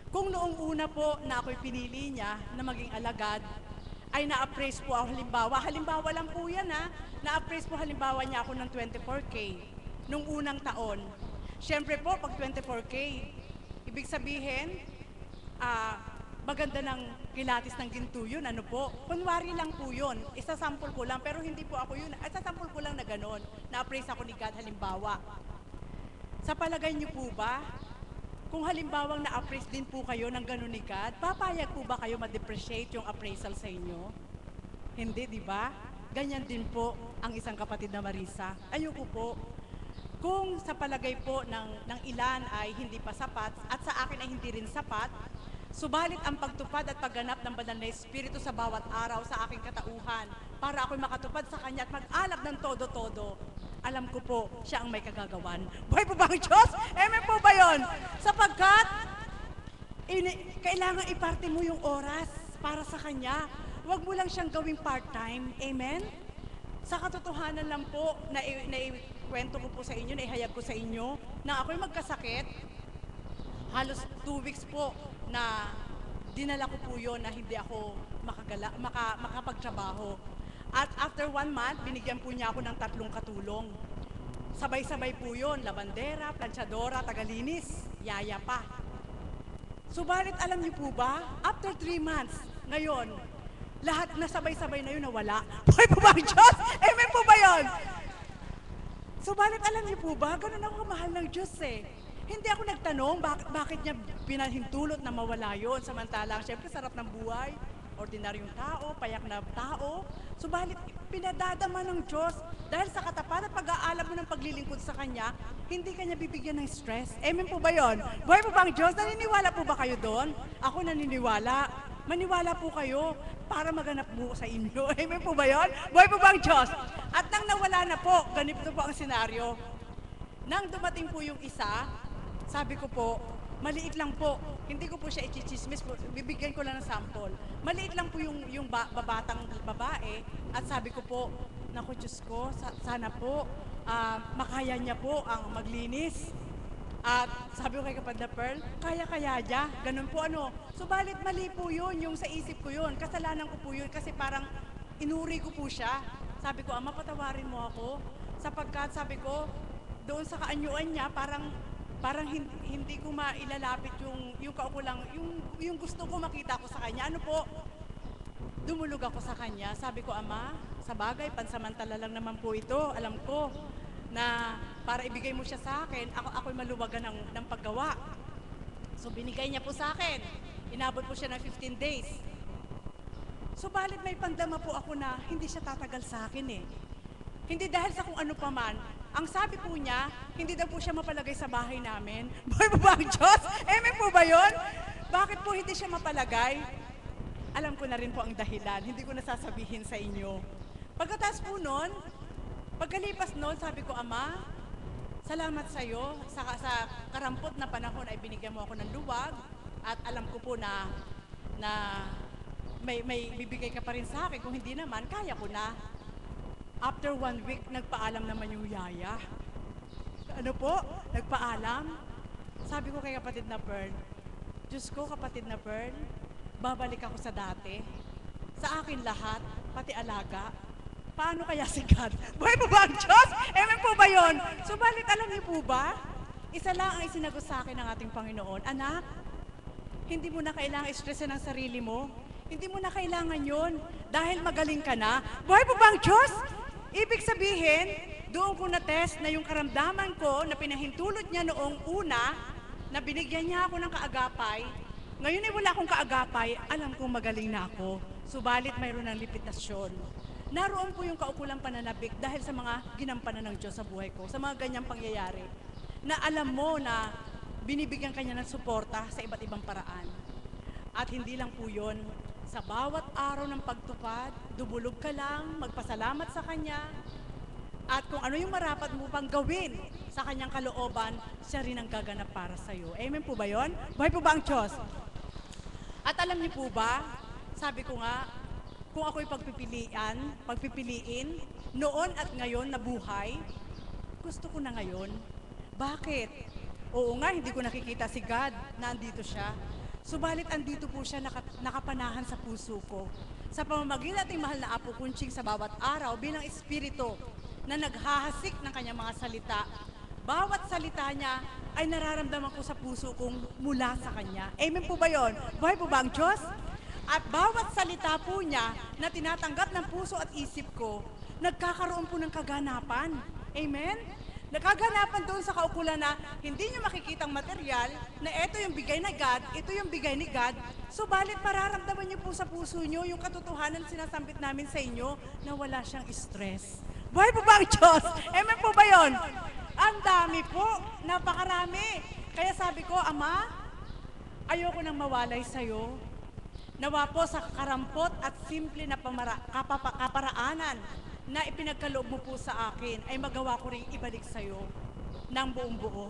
Kung noong una po na ako'y pinili niya na maging alagad, ay na-appraise po ako halimbawa lang po yan ha, na-appraise po halimbawa niya ako ng 24K nung unang taon. Siyempre po, pag 24K, ibig sabihin, maganda ng kilatis ng ginto yun, ano po? Kunwari lang po yun, isasample ko lang, pero hindi po ako yun, isasample ko lang na gano'n, na-appraise ako ni God halimbawa. Sa palagay niyo po ba, kung halimbawang na-appraise din po kayo ng gano'n ni God, papayag po ba kayo ma-depreciate yung appraisal sa inyo? Hindi, di ba? Ganyan din po ang isang kapatid na Marisa. Ayoko po. Kung sa palagay po ng ilan ay hindi pa sapat at sa akin ay hindi rin sapat, subalit ang pagtupad at pagganap ng banal na Espiritu sa bawat araw sa aking katauhan para ako'y makatupad sa Kanya at mag-alab ng todo-todo, alam ko po, siya ang may kagagawan. Buhay po ba ang Diyos? Amen po ba yun? Sapagkat, kailangan iparte mo yung oras para sa Kanya. Huwag mo lang siyang gawing part-time. Amen? Sa katotohanan lang po, naikwento ko po sa inyo, naihayag ko sa inyo, na ako'y magkasakit, halos 2 weeks po na dinala ko po yun na hindi ako makapagtrabaho. At after 1 month, binigyan po niya ako ng 3 katulong. Sabay-sabay po yun, labandera, planchadora, tagalinis, yaya pa. Subalit alam niyo po ba, after 3 months, ngayon, lahat na sabay-sabay na yun nawala. Buhay po ba ang Diyos? Amen po ba yun? Subalit alam niyo po ba, ganun ako kamahal ng Diyos eh. Hindi ako nagtanong bakit niya pinahintulot na mawala yun. Samantalang, syempre, sarap ng buhay. Ordinaryong tao, payak na tao. Subalit, pinadadama ng Diyos dahil sa katapat at pag-aalab mo ng paglilingkod sa Kanya, hindi Kanya bibigyan ng stress. Amen po ba yun? Buhay po ba ang Diyos? Naniniwala po ba kayo doon? Ako naniniwala. Maniwala po kayo para maganap mo sa inyo. Amen po ba yun? Buhay po ba ang Diyos? At nang nawala na po, ganito po ang senaryo. Nang dumating po yung isa, sabi ko po, maliit lang po. Hindi ko po siya i-chismis po. Bibigyan ko lang ng sample. Maliit lang po yung babatang babae. At sabi ko po, naku Diyos ko, sana po makaya niya po ang maglinis. At sabi ko kay kapatid na Pearl, kaya-kaya niya. Ganun po ano. Subalit mali po yun, yung sa isip ko yun. Kasalanan ko po yun kasi parang inuri ko po siya. Sabi ko, Ama, patawarin mo ako. Sapagkat sabi ko, doon sa kaanyuan niya, parang hindi ko mailalapit yung kaukulang, yung gusto ko makita ko sa kanya. Ano po? Dumulog ako sa kanya. Sabi ko, Ama, sa bagay, pansamantala lang naman po ito. Alam ko na para ibigay mo siya sa akin, ako'y maluwagan ng paggawa. So binigay niya po sa akin. Inabot po siya ng 15 days. Subalit may pandama po ako na hindi siya tatagal sa akin eh. Hindi dahil sa kung ano pa man. Ang sabi po niya, hindi daw po siya mapalagay sa bahay namin. Buhay po ba ang Diyos? Amen po ba yun? Bakit po hindi siya mapalagay? Alam ko na rin po ang dahilan. Hindi ko nasasabihin sa inyo. Pagkatapos po nun, pagkalipas nun, sabi ko, Ama, salamat sa iyo. Sa karampot na panahon ay binigyan mo ako ng luwag. At alam ko po na may bibigay ka pa rin sa akin. Kung hindi naman, kaya ko na. After 1 week, nagpaalam naman yung yaya. Ano po? Nagpaalam. Sabi ko kay kapatid na Pearl, Diyos ko, kapatid na Pearl, babalik ako sa dati. Sa akin lahat, pati alaga. Paano kaya si God? Buhay po ba ang Diyos? Amen po ba yun? Subalit, alam niyo po ba? Isa lang ang isinagot sa akin ng ating Panginoon. Anak, hindi mo na kailangan istresan ang sarili mo. Hindi mo na kailangan yun dahil magaling ka na. Buhay po ba ang Diyos? Ibig sabihin, doon ko na-test na yung karamdaman ko na pinahintulot niya noong una, na binigyan niya ako ng kaagapay. Ngayon ay wala akong kaagapay, alam kong magaling na ako. Subalit mayroon ng limitasyon. Naroon po yung kaukulang pananabik dahil sa mga ginampanan ng Diyos sa buhay ko, sa mga ganyang pangyayari, na alam mo na binibigyan kanya ng suporta sa iba't ibang paraan. At hindi lang po yun, sa bawat araw ng pagtupad, dumulog ka lang, magpasalamat sa Kanya, at kung ano yung marapat mo pang gawin sa Kanyang kalooban, siya rin ang gaganap para sa iyo. Amen po ba yun? Buhay po ba ang Diyos? At alam niyo po ba, sabi ko nga, kung ako'y pagpipiliin, noon at ngayon na buhay, gusto ko na ngayon. Bakit? Oo nga, hindi ko nakikita si God na andito siya. Subalit andito po siya nakapanahan sa puso ko. sa pamamagitan ng ating mahal na Apo Kunching sa bawat araw bilang espiritu na naghahasik ng kanyang mga salita. Bawat salita niya ay nararamdaman ko sa puso kong mula sa kanya. Amen po ba yun? Buhay po ba ang Diyos? At bawat salita po niya na tinatanggap ng puso at isip ko, nagkakaroon po ng kaganapan. Amen? Nakaganapan doon sa kaukulan na hindi nyo makikitang material na ito yung bigay na God, ito yung bigay ni God. Subalit mararamdaman nyo po sa puso nyo yung katotohanan sinasambit namin sa inyo na wala siyang stress. Buhay po ba ang Diyos? Amen po ba yun? Ang dami po, napakarami. Kaya sabi ko, Ama, ayoko nang mawalay sa'yo. Nawa po sa karampot at simple na kaparaanan na ipinagkaloob mo po sa akin ay magawa ko rin ibalik sa'yo ng buong buo.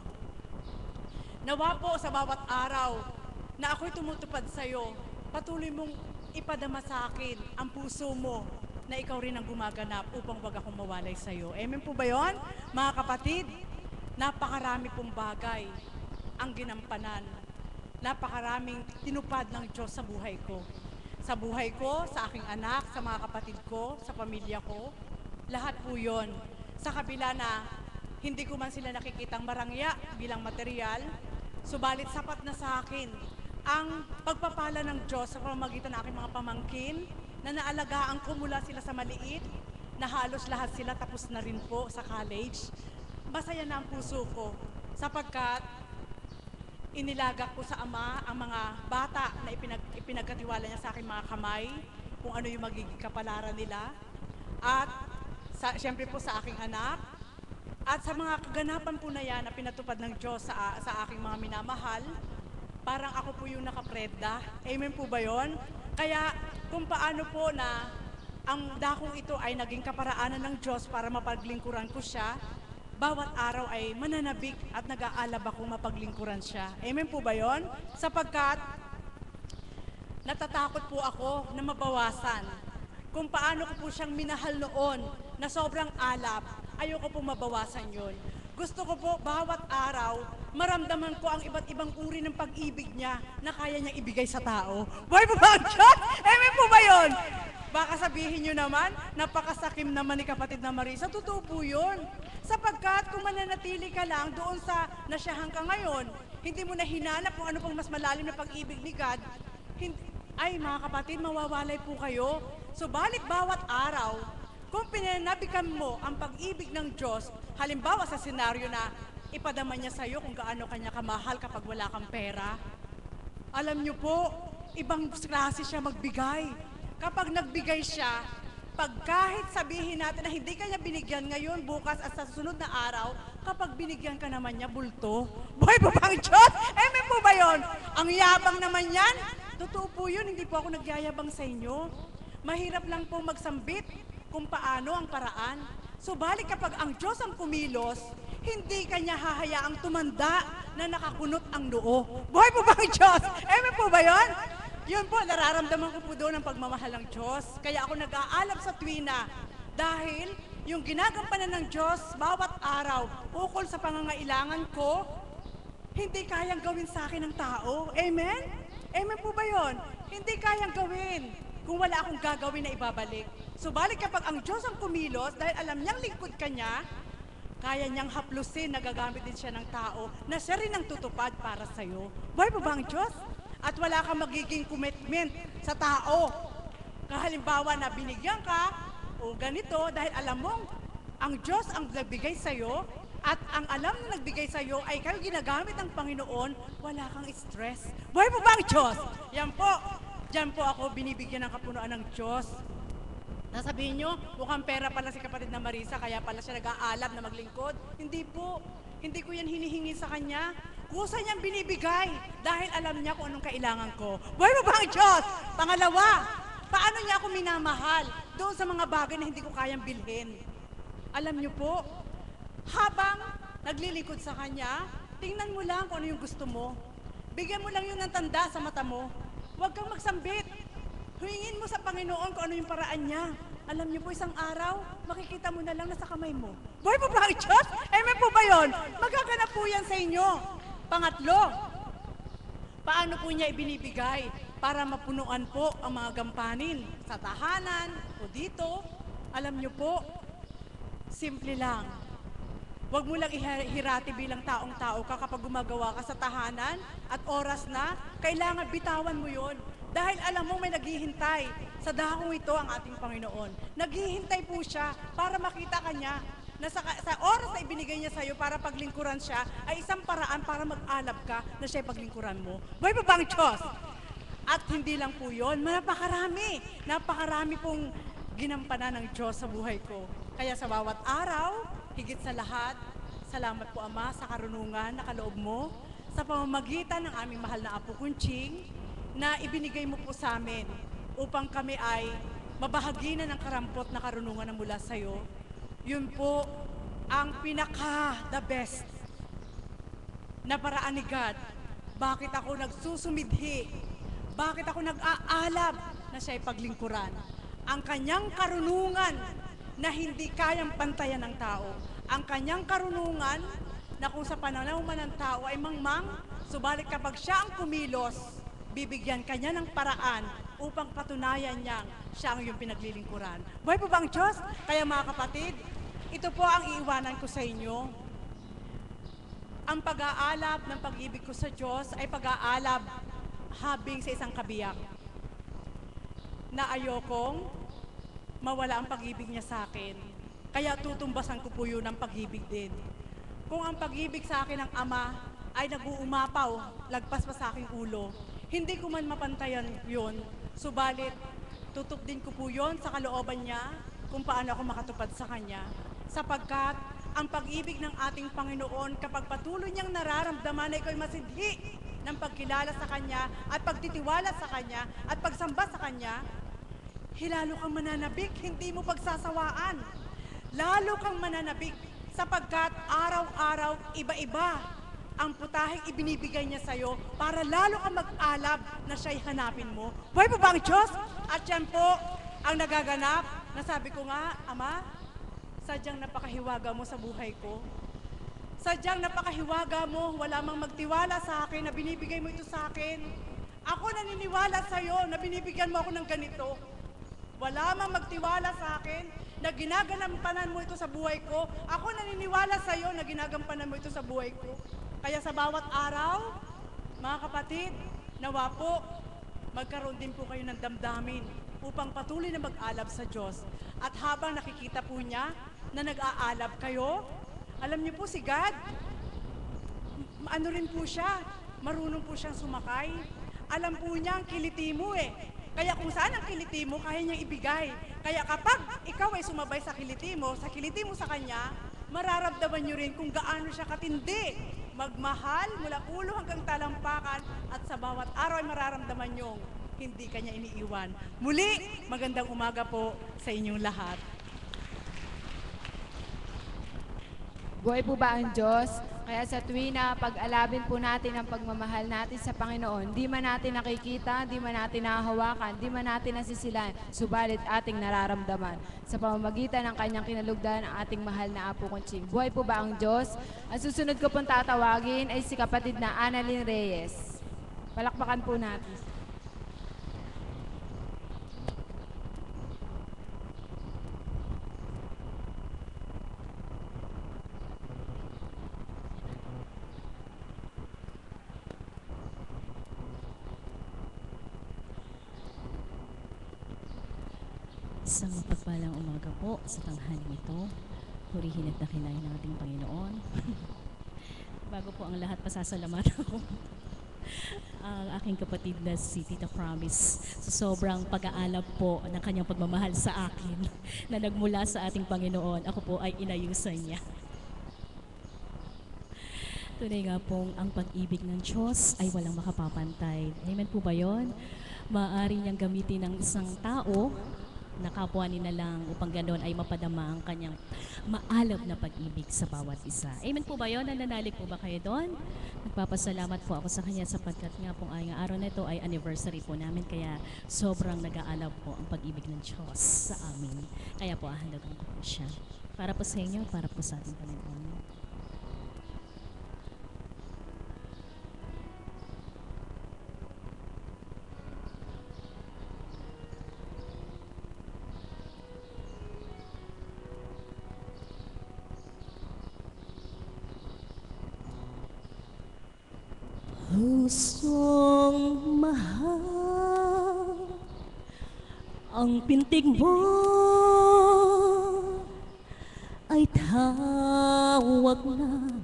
Nawa po sa bawat araw na ako'y tumutupad sa'yo, patuloy mong ipadama sa akin ang puso mo na ikaw rin ang gumaganap upang wag akong mawalay sa'yo. Amen po ba yun? Mga kapatid, napakarami pong bagay ang ginampanan. Napakaraming tinupad ng Diyos sa buhay ko. Sa buhay ko, sa aking anak, sa mga kapatid ko, sa pamilya ko, lahat po yun. Sa kabila na hindi ko man sila nakikitang marangya bilang material, subalit sapat na sa akin ang pagpapala ng Diyos sa pamamagitan ng aking mga pamangkin na naalagaan ko mula sila sa maliit, na halos lahat sila tapos na rin po sa college. Masaya na ang puso ko sapagkat inilagak ko sa Ama ang mga bata na ipinagkatiwala niya sa aking mga kamay, kung ano yung magiging kapalaran nila. At siyempre po sa aking anak, at sa mga kaganapan po na yan na pinatupad ng Diyos sa aking mga minamahal, parang ako po yung nakapreda. Amen po ba yun? Kaya kung paano po na ang dakong ito ay naging kaparaanan ng Diyos para mapaglingkuran ko siya, bawat araw ay mananabik at nag-aalab akong mapaglingkuran siya. Amen po ba yun? Sapagkat natatakot po ako na mabawasan. Kung paano ko po siyang minahal noon na sobrang alab, ayoko po mabawasan yun. Gusto ko po bawat araw, maramdaman ko ang iba't ibang uri ng pag-ibig niya na kaya niyang ibigay sa tao. Buhay po ba ang Diyos? Amen po ba yun? Baka sabihin nyo naman, napakasakim naman ni kapatid na Marisa. Totoo po yun. Sapagkat kung mananatili ka lang doon sa nasyahan ka ngayon, hindi mo na hinanap kung ano pang mas malalim na pag-ibig ni God, ay mga kapatid, mawawalay po kayo. Subalit bawat araw, kung pinanabikan mo ang pag-ibig ng Diyos, halimbawa sa senaryo na ipadama niya sa'yo kung gaano kanya kamahal kapag wala kang pera, alam niyo po, ibang klase siya magbigay. Kapag nagbigay siya, pag kahit sabihin natin na hindi kanya binigyan ngayon, bukas at sa susunod na araw, kapag binigyan ka naman niya, bulto. Buhay po ba ang Diyos? Amen po ba yun? Ang yabang naman yan? Totoo po yun, hindi po ako nagyayabang sa inyo. Mahirap lang po magsambit kung paano ang paraan. Subalit kapag ang Diyos ang kumilos, hindi kanya hahayaang tumanda na nakakunot ang noo. Buhay po ba ang Diyos? Amen po ba yun? Yun po, nararamdaman ko po doon ang pagmamahal ng Diyos. Kaya ako nag-aalab sa tuwina dahil yung ginagampanan ng Diyos bawat araw ukol sa pangangailangan ko, hindi kayang gawin sa akin ng tao. Amen? Amen po ba yun? Hindi kayang gawin kung wala akong gagawin na ibabalik. Subalit kapag ang Diyos ang kumilos, dahil alam niyang lingkod ka niya, kaya niyang haplusin na gagamit din siya ng tao na siya rin ang tutupad para sa'yo. Buhay po ba ang Diyos? At wala kang magiging commitment sa tao. Kahalimbawa na binigyan ka o ganito dahil alam mong ang Diyos ang nagbigay sa'yo at ang alam na nagbigay sa'yo ay kayo ginagamit ng Panginoon, wala kang stress. Buhay po ba ang Diyos? Yan po. Diyan po ako binibigyan ng kapunuan ng Diyos. Nasabihin nyo, mukhang pera pala si kapatid na Marisa, kaya pala siya nag-aalab na maglingkod. Hindi po. Hindi ko yan hinihingi sa kanya. Kusa niyang binibigay dahil alam niya kung anong kailangan ko. Buhay mo ba ang Diyos? Pangalawa, paano niya ako minamahal doon sa mga bagay na hindi ko kayang bilhin? Alam niyo po, habang naglilingkod sa Kanya, tingnan mo lang kung ano yung gusto mo. Bigyan mo lang yun ng tanda sa mata mo. Huwag kang magsambit. Huingin mo sa Panginoon kung ano yung paraan niya. Alam niyo po, isang araw, makikita mo na lang nasa kamay mo. Buhay po ba ang Diyos? Amen po ba yun? Magaganap po yan sa inyo. Pangatlo, paano po niya ibinibigay? para mapunuan po ang mga gampanin sa tahanan o dito. Alam niyo po, simple lang. Huwag mo lang ihirati bilang taong-tao ka kapag gumagawa ka sa tahanan at oras na, kailangan bitawan mo yon. Dahil alam mo may naghihintay sa dakong ito ang ating Panginoon. Naghihintay po siya para makita ka niya na sa oras na ibinigay niya sa iyo para paglingkuran siya ay isang paraan para mag-alab ka na siya'y paglingkuran mo. Buhay pa ba ang Diyos? At hindi lang po yun, napakarami pong ginampanan ng Diyos sa buhay ko. Kaya sa bawat araw, higit sa lahat, salamat po Ama sa karunungan na kaloob mo sa pamamagitan ng aming mahal na Apo Kunching na ibinigay mo po sa amin upang kami ay mabahagi na ng karampot na karunungan na mula sa iyo. Yun po ang pinaka-the best na paraan ni God. Bakit ako nagsusumidhi? Bakit ako nag-aalab na siya'y paglingkuran? Ang kanyang karunungan na hindi kayang pantayan ng tao. Ang kanyang karunungan na kung sa pananaw man ng tao ay mangmang, subalit kapag siya ang kumilos, bibigyan kanya ng paraan upang patunayan niyang siya ang iyong pinaglilingkuran. Buhay po ba ang Diyos? Kaya mga kapatid, ito po ang iiwanan ko sa inyo. Ang pag-aalab ng pag-ibig ko sa Diyos ay pag-aalab habing sa isang kabiyak na ayokong mawala ang pag-ibig niya sa akin. Kaya tutumbasan ko po yun ang pag-ibig din. Kung ang pag-ibig sa akin ng Ama ay nag-uumapaw, lagpas pa sa aking ulo, hindi ko man mapantayan yun, subalit tutok din ko po yun sa kalooban niya kung paano ako makatupad sa Kanya. Sapagkat ang pag-ibig ng ating Panginoon, kapag patuloy niyang nararamdaman na ikaw ay masidhi ng pagkilala sa Kanya at pagtitiwala sa Kanya at pagsamba sa Kanya, lalo kang mananabik, hindi mo pagsasawaan. Lalo kang mananabik sapagkat araw-araw iba-iba ang putaheng ibinibigay niya sa'yo para lalo kang mag-alab na siya'y hanapin mo. Buhay po ba ang Diyos? At yan po ang nagaganap na sabi ko nga, Ama, sadyang napakahiwaga mo sa buhay ko. Sadyang napakahiwaga mo, wala mang magtiwala sa akin na binibigay mo ito sa akin. Ako naniniwala sa'yo na binibigyan mo ako ng ganito. Wala mang magtiwala sa akin na ginagampanan mo ito sa buhay ko. Ako naniniwala sa iyo na ginagampanan mo ito sa buhay ko. Kaya sa bawat araw, mga kapatid, nawa po, magkaroon din po kayo ng damdamin upang patuloy na mag-alab sa Diyos. At habang nakikita po niya na nag-aalab kayo, alam niyo po si God, ano rin po siya, marunong po siyang sumakay. Alam po niya ang kiliti mo eh. Kaya kung saan ang kiliti mo, kaya niyang ibigay. Kaya kapag ikaw ay sumabay sa kiliti mo sa Kanya, mararamdaman niyo rin kung gaano siya katindi. Magmahal mula ulo hanggang talampakan at sa bawat araw ay mararamdaman niyo hindi Kanya iniiwan. Muli, magandang umaga po sa inyong lahat. Buhay po ba ang Diyos? Kaya sa tuwi na pag-alabin po natin ang pagmamahal natin sa Panginoon, di man natin nakikita, di man natin nahahawakan, di man natin nasisilan, subalit ating nararamdaman sa pamamagitan ng kanyang kinalugdan ang ating mahal na Apo Kunching. Buhay po ba ang Diyos? Ang susunod ko pong tatawagin ay si kapatid na Annalyn Reyes. Palakpakan po natin. Isang mapagpalang umaga po sa tanghaling ito. Purihin at dakinain ng ating Panginoon. Bago po ang lahat, pasasalamatan ako ang aking kapatid na si Tita Promise sa sobrang pag-aalab po ng kanyang pagmamahal sa akin na nagmula sa ating Panginoon. Ako po ay inayusan niya. Tunay nga pong ang pag-ibig ng Diyos ay walang makapapantay. Amen po ba yun? Maaari niyang gamitin ng isang tao na kapwa nila lang upang gano'n ay mapadama ang kanyang maalab na pag-ibig sa bawat isa. Amen po ba yun? Nananalig po ba kayo doon? Nagpapasalamat po ako sa kanya sapagkat nga pong ay araw na ito ay anniversary po namin kaya sobrang nag-aalab po ang pag-ibig ng Diyos sa amin. Kaya po ahalagan ko po siya. Para po sa inyo, para po sa ating Panginoon. pusong mahal, ang pintig mo ay tawag ng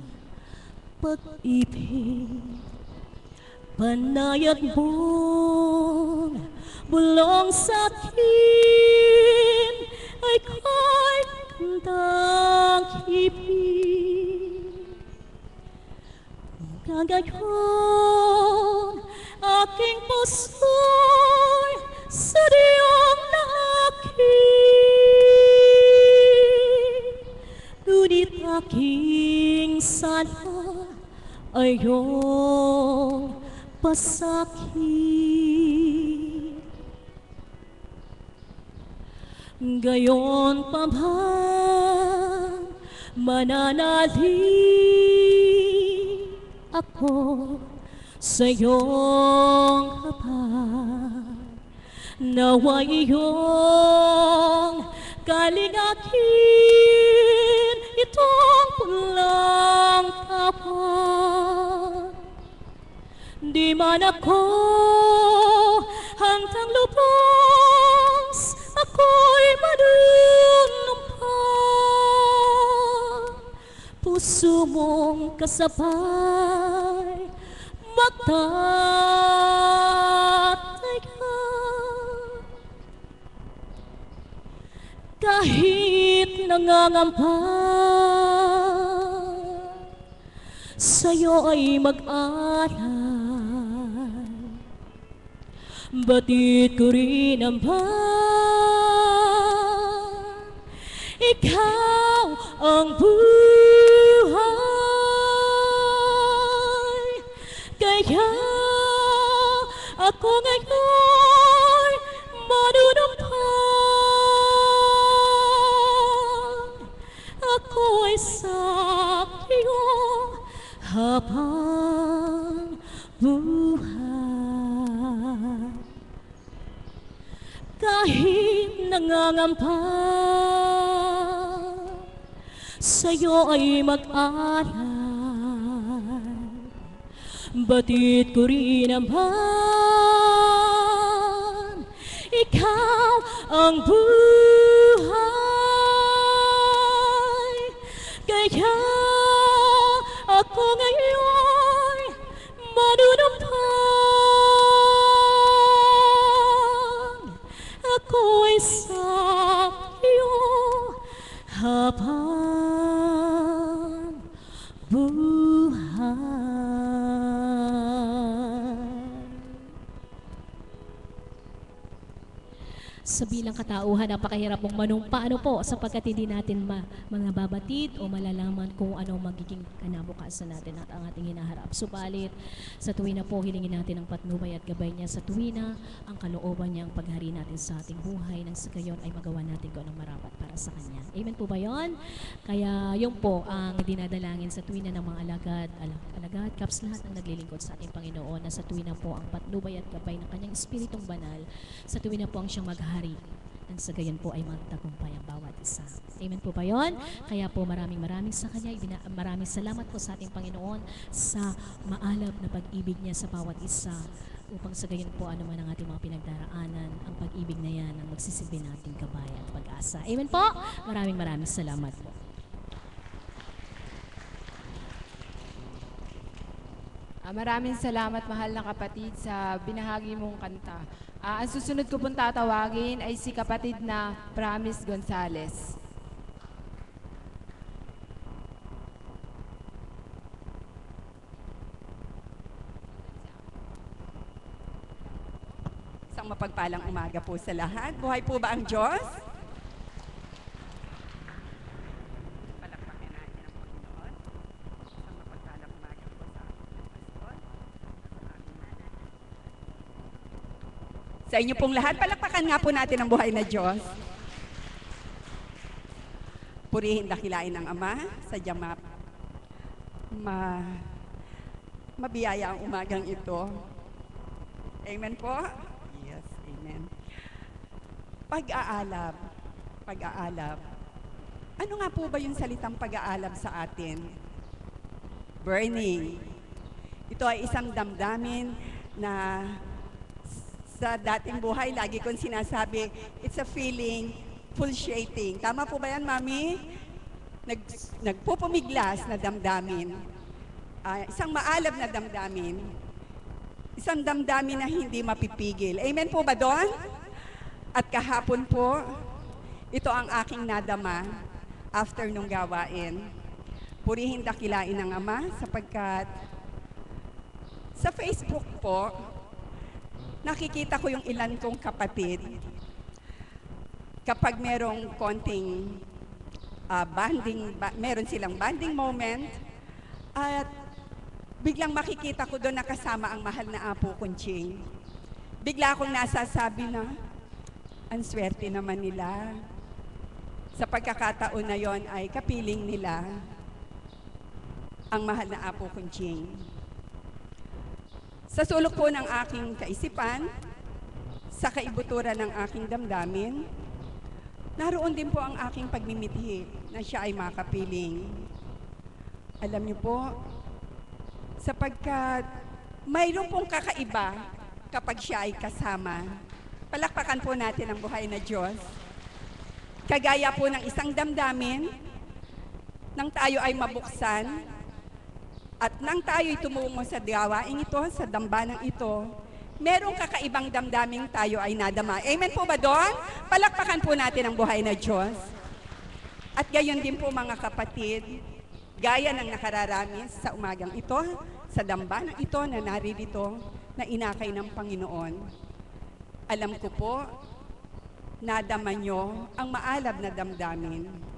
pag-ibig. Panayat mong bulong sa akin ay ko'y kandang ibig. Kagayon, aking puso'y sadyang nakakit. Ngunit aking sana ay iyong pasakit. Gayon pa man, mananalig ako sa iyong hapag. Nawa'y iyong kalingakin itong pulang tawag. Di man ako hantang lubos, ako'y manunumpa. Puso mong kasabay, magtatay ka. Kahit nangangamba, sa'yo ay mag-alay. Batid ko rin naman, ikaw ang buhay. Kaya ako ngayon manunumpa. Ako ay sa iyo habang buhay. Kahit nangangamba, sa'yo ay mag-alay. Batid ko rin naman, ikaw ang buhay. Kaya ako ngayon manunumpa. Ako ay sa iyo habang buhay. Sa bilang katauhan, napakahirap mong manumpa po sapagkat hindi natin mga babatid o malalaman kung ano magiging kinabukasan natin at ang ating hinaharap. Subalit, sa tuwina po, hilingin natin ang patnubay at gabay niya sa tuwina, ang kalooban niya, ang paghari natin sa ating buhay, nang sa gayon ay magawa natin kung anong marapat para sa Kanya. Amen po ba yun? Kaya yun po ang dinadalangin sa tuwina ng mga alagad, kaps lahat ang naglilingkod sa ating Panginoon, na sa tuwina po ang patnubay at gabay ng Kanyang Espiritong Banal, sa tuwina po ang siyang maghari, nang sa gayon po ay magtagumpay ang bawat isa. Amen po ba yun? Kaya po maraming sa Kanya, maraming salamat po sa ating Panginoon sa maalab na pag-ibig niya sa bawat isa, upang sa gayon po ano man ang ating mga pinagdaraanan, ang pag-ibig na yan ang magsisilbi nating gabay at pag-asa. Amen po? Maraming salamat po. Maraming salamat, mahal na kapatid, sa binahagi mong kanta. Ang susunod ko pong tatawagin ay si kapatid na Promise Gonzales. Isang mapagpalang umaga po sa lahat. Buhay po ba ang Diyos? Palakpakan natin ang Panginoon. Isang mapagpalang umaga po sa ating pastor. Sa inyo pong lahat, palakpakan nga po natin ang buhay na Diyos. Purihin dakilain ng Ama, sadyang mabiyaya ang umagang ito. Amen po? Yes, amen. Pag-aalab. Ano nga po ba yung salitang pag-aalab sa atin? Burning. Ito ay isang damdamin na sa dating buhay, lagi kong sinasabi, it's a feeling pulsating. Tama po ba yan, Mami? Nagpupumiglas na damdamin. Isang maalab na damdamin. Isang damdamin na hindi mapipigil. Amen po ba doon? At kahapon po, ito ang aking nadama after nung gawain. Purihin dakilain ng Ama sapagkat sa Facebook po, nakikita ko yung ilan kong kapatid. Kapag merong konting meron silang bonding moment, at biglang makikita ko doon nakasama ang mahal na Apo Kunching. Bigla akong nasasabi na, ang swerte naman nila. Sa pagkakataon na yon ay kapiling nila ang mahal na Apo Kunching. Sa sulok po ng aking kaisipan, sa kaibuturan ng aking damdamin, naroon din po ang aking pagmimithi na siya ay makapiling. Alam niyo po, sapagkat mayroon pong kakaiba kapag siya ay kasama. Palakpakan po natin ang buhay na Diyos. Kagaya po ng isang damdamin, nang tayo ay mabuksan, at nang tayo'y tumungo sa gawaing ito, sa dambanang ito, merong kakaibang damdaming tayo ay nadama. Amen po ba doon? Palakpakan po natin ang buhay na Diyos. At gayon din po mga kapatid, gaya ng nakararami sa umagang ito, sa dambanang ito na naririto, na inakay ng Panginoon. Alam ko po, nadama nyo ang maalab na damdamin.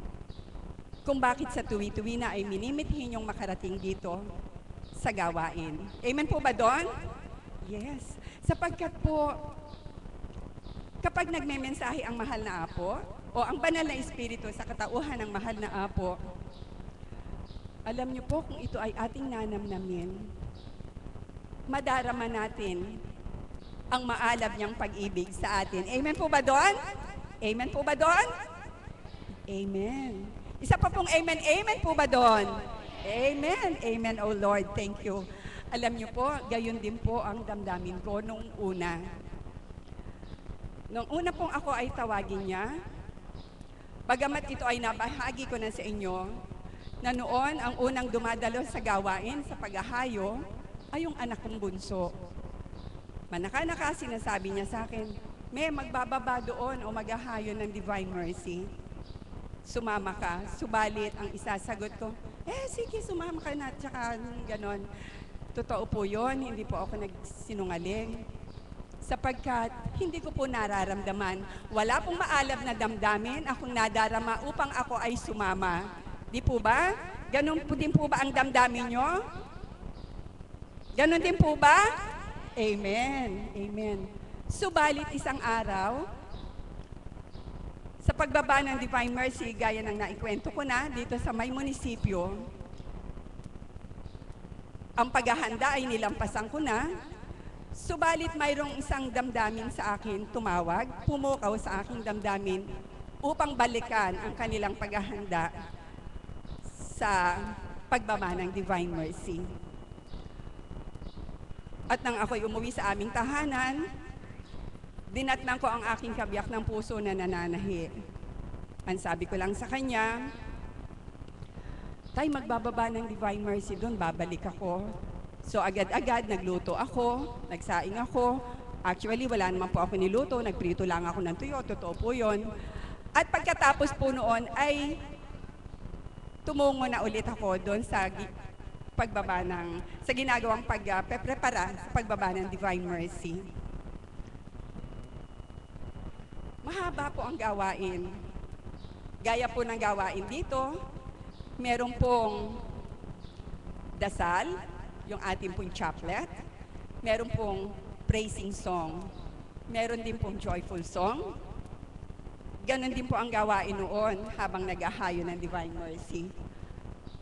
Kung bakit sa tuwi-tuwi na ay minimithi yung makarating dito sa gawain. Amen po ba doon? Yes. Sapagkat po, kapag nagmemensahe ang mahal na Apo, o ang banal na Espiritu sa katauhan ng mahal na Apo, alam niyo po kung ito ay ating nanamnamin, madarama natin ang maalab niyang pag-ibig sa atin. Amen po ba doon? Amen po ba doon? Amen. Isa pa pong amen. Amen po ba doon? Amen. Amen, O Lord. Thank you. Alam niyo po, gayon din po ang damdamin ko nung una. Nung una pong ako ay tawagin niya, bagamat ito ay nabahagi ko na sa inyo, na noon ang unang dumadalo sa gawain sa paghahayo ay yung anak kong bunso. Manaka-naka sinasabi niya sa akin, May, magbababa doon o maghahayo ng Divine Mercy. Sumama ka. Subalit, ang isasagot ko, sige, sumama ka na, tsaka ganon. Totoo po yun, hindi po ako nagsinungaling. Sapagkat hindi ko po nararamdaman. Wala pong maalab na damdamin akong nadarama upang ako ay sumama. Di po ba? Ganon po din po ba ang damdamin nyo? Ganon din po ba? Amen. Amen. Subalit isang araw, sa pagbaba ng Divine Mercy, gaya ng naikwento ko na dito sa may munisipyo, ang paghahanda ay nilampasan ko na, subalit mayroong isang damdamin sa akin tumawag, pumukaw sa aking damdamin upang balikan ang kanilang paghahanda sa pagbaba ng Divine Mercy. At nang ako'y umuwi sa aming tahanan, dinatnan ko ang aking kabiyak ng puso na nananahi. Ang sabi ko lang sa kanya, Tay, magbababa ng Divine Mercy doon, babalik ako. So agad-agad nagluto ako, nagsaing ako. Actually, wala naman po ako niluto, nagprito lang ako ng tuyo, totoo po yun. At pagkatapos po noon ay tumungo na ulit ako doon sa pagbaba ng, sa ginagawang pagprepara sa pagbaba ng Divine Mercy. Mahaba po ang gawain. Gaya po ng gawain dito, meron pong dasal, yung ating pong chaplet, meron pong praising song, meron din pong joyful song. Ganon din po ang gawain noon habang nag-ahayo ng Divine Mercy.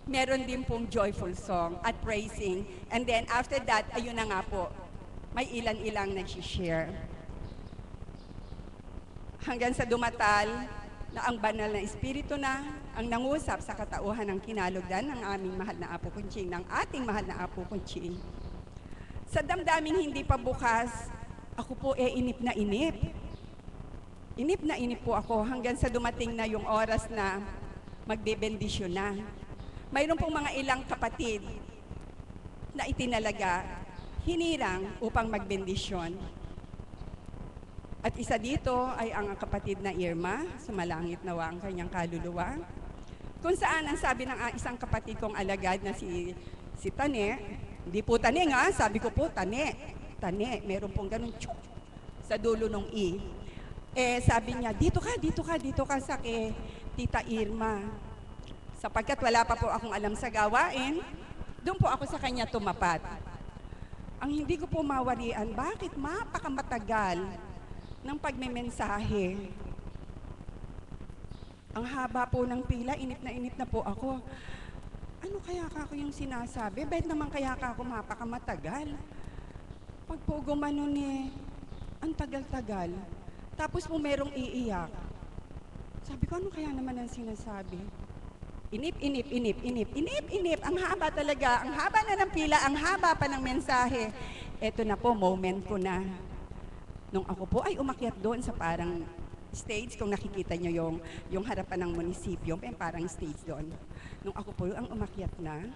Meron din pong joyful song at praising. And then after that, ayun na nga po, may ilan-ilang nag-share. Hanggang sa dumatal na ang banal na Espiritu na ang nangusap sa katauhan ng kinalugdan ng aming mahal na Apo Kunching, ng ating mahal na Apo Kunching. Sa damdaming hindi pa bukas, ako po inip na inip. Inip na inip po ako hanggang sa dumating na yung oras na magbebendisyon na. Mayroon pong mga ilang kapatid na itinalaga, hinirang upang magbendisyon. At isa dito ay ang kapatid na Irma, sumalangit nawa ang kanyang kaluluwa, kung saan ang sabi ng isang kapatid kong alagad na si Tane, hindi po Tane nga, sabi ko po Tane, meron pong ganun tsyuk, sa dulo ng I. Sabi niya, dito ka sa kay Tita Irma. Sapagkat wala pa po akong alam sa gawain, doon po ako sa kanya tumapat. Ang hindi ko po mawarian, bakit mapakamatagal ng pagmemensahe? Ang haba po ng pila, inip na po ako. Ano kaya ako yung sinasabi? Bakit naman kaya ako mapakamatagal? Pag po gumanon ang tagal-tagal. Tapos po merong iiyak. Sabi ko, ano kaya naman ang sinasabi? Inip. Ang haba talaga. Ang haba na ng pila, ang haba pa ng mensahe. Eto na po, moment ko na. Nung ako po ay umakyat doon sa parang stage, kung nakikita nyo yung harapan ng munisipyo, parang stage doon. Nung ako po ang umakyat na,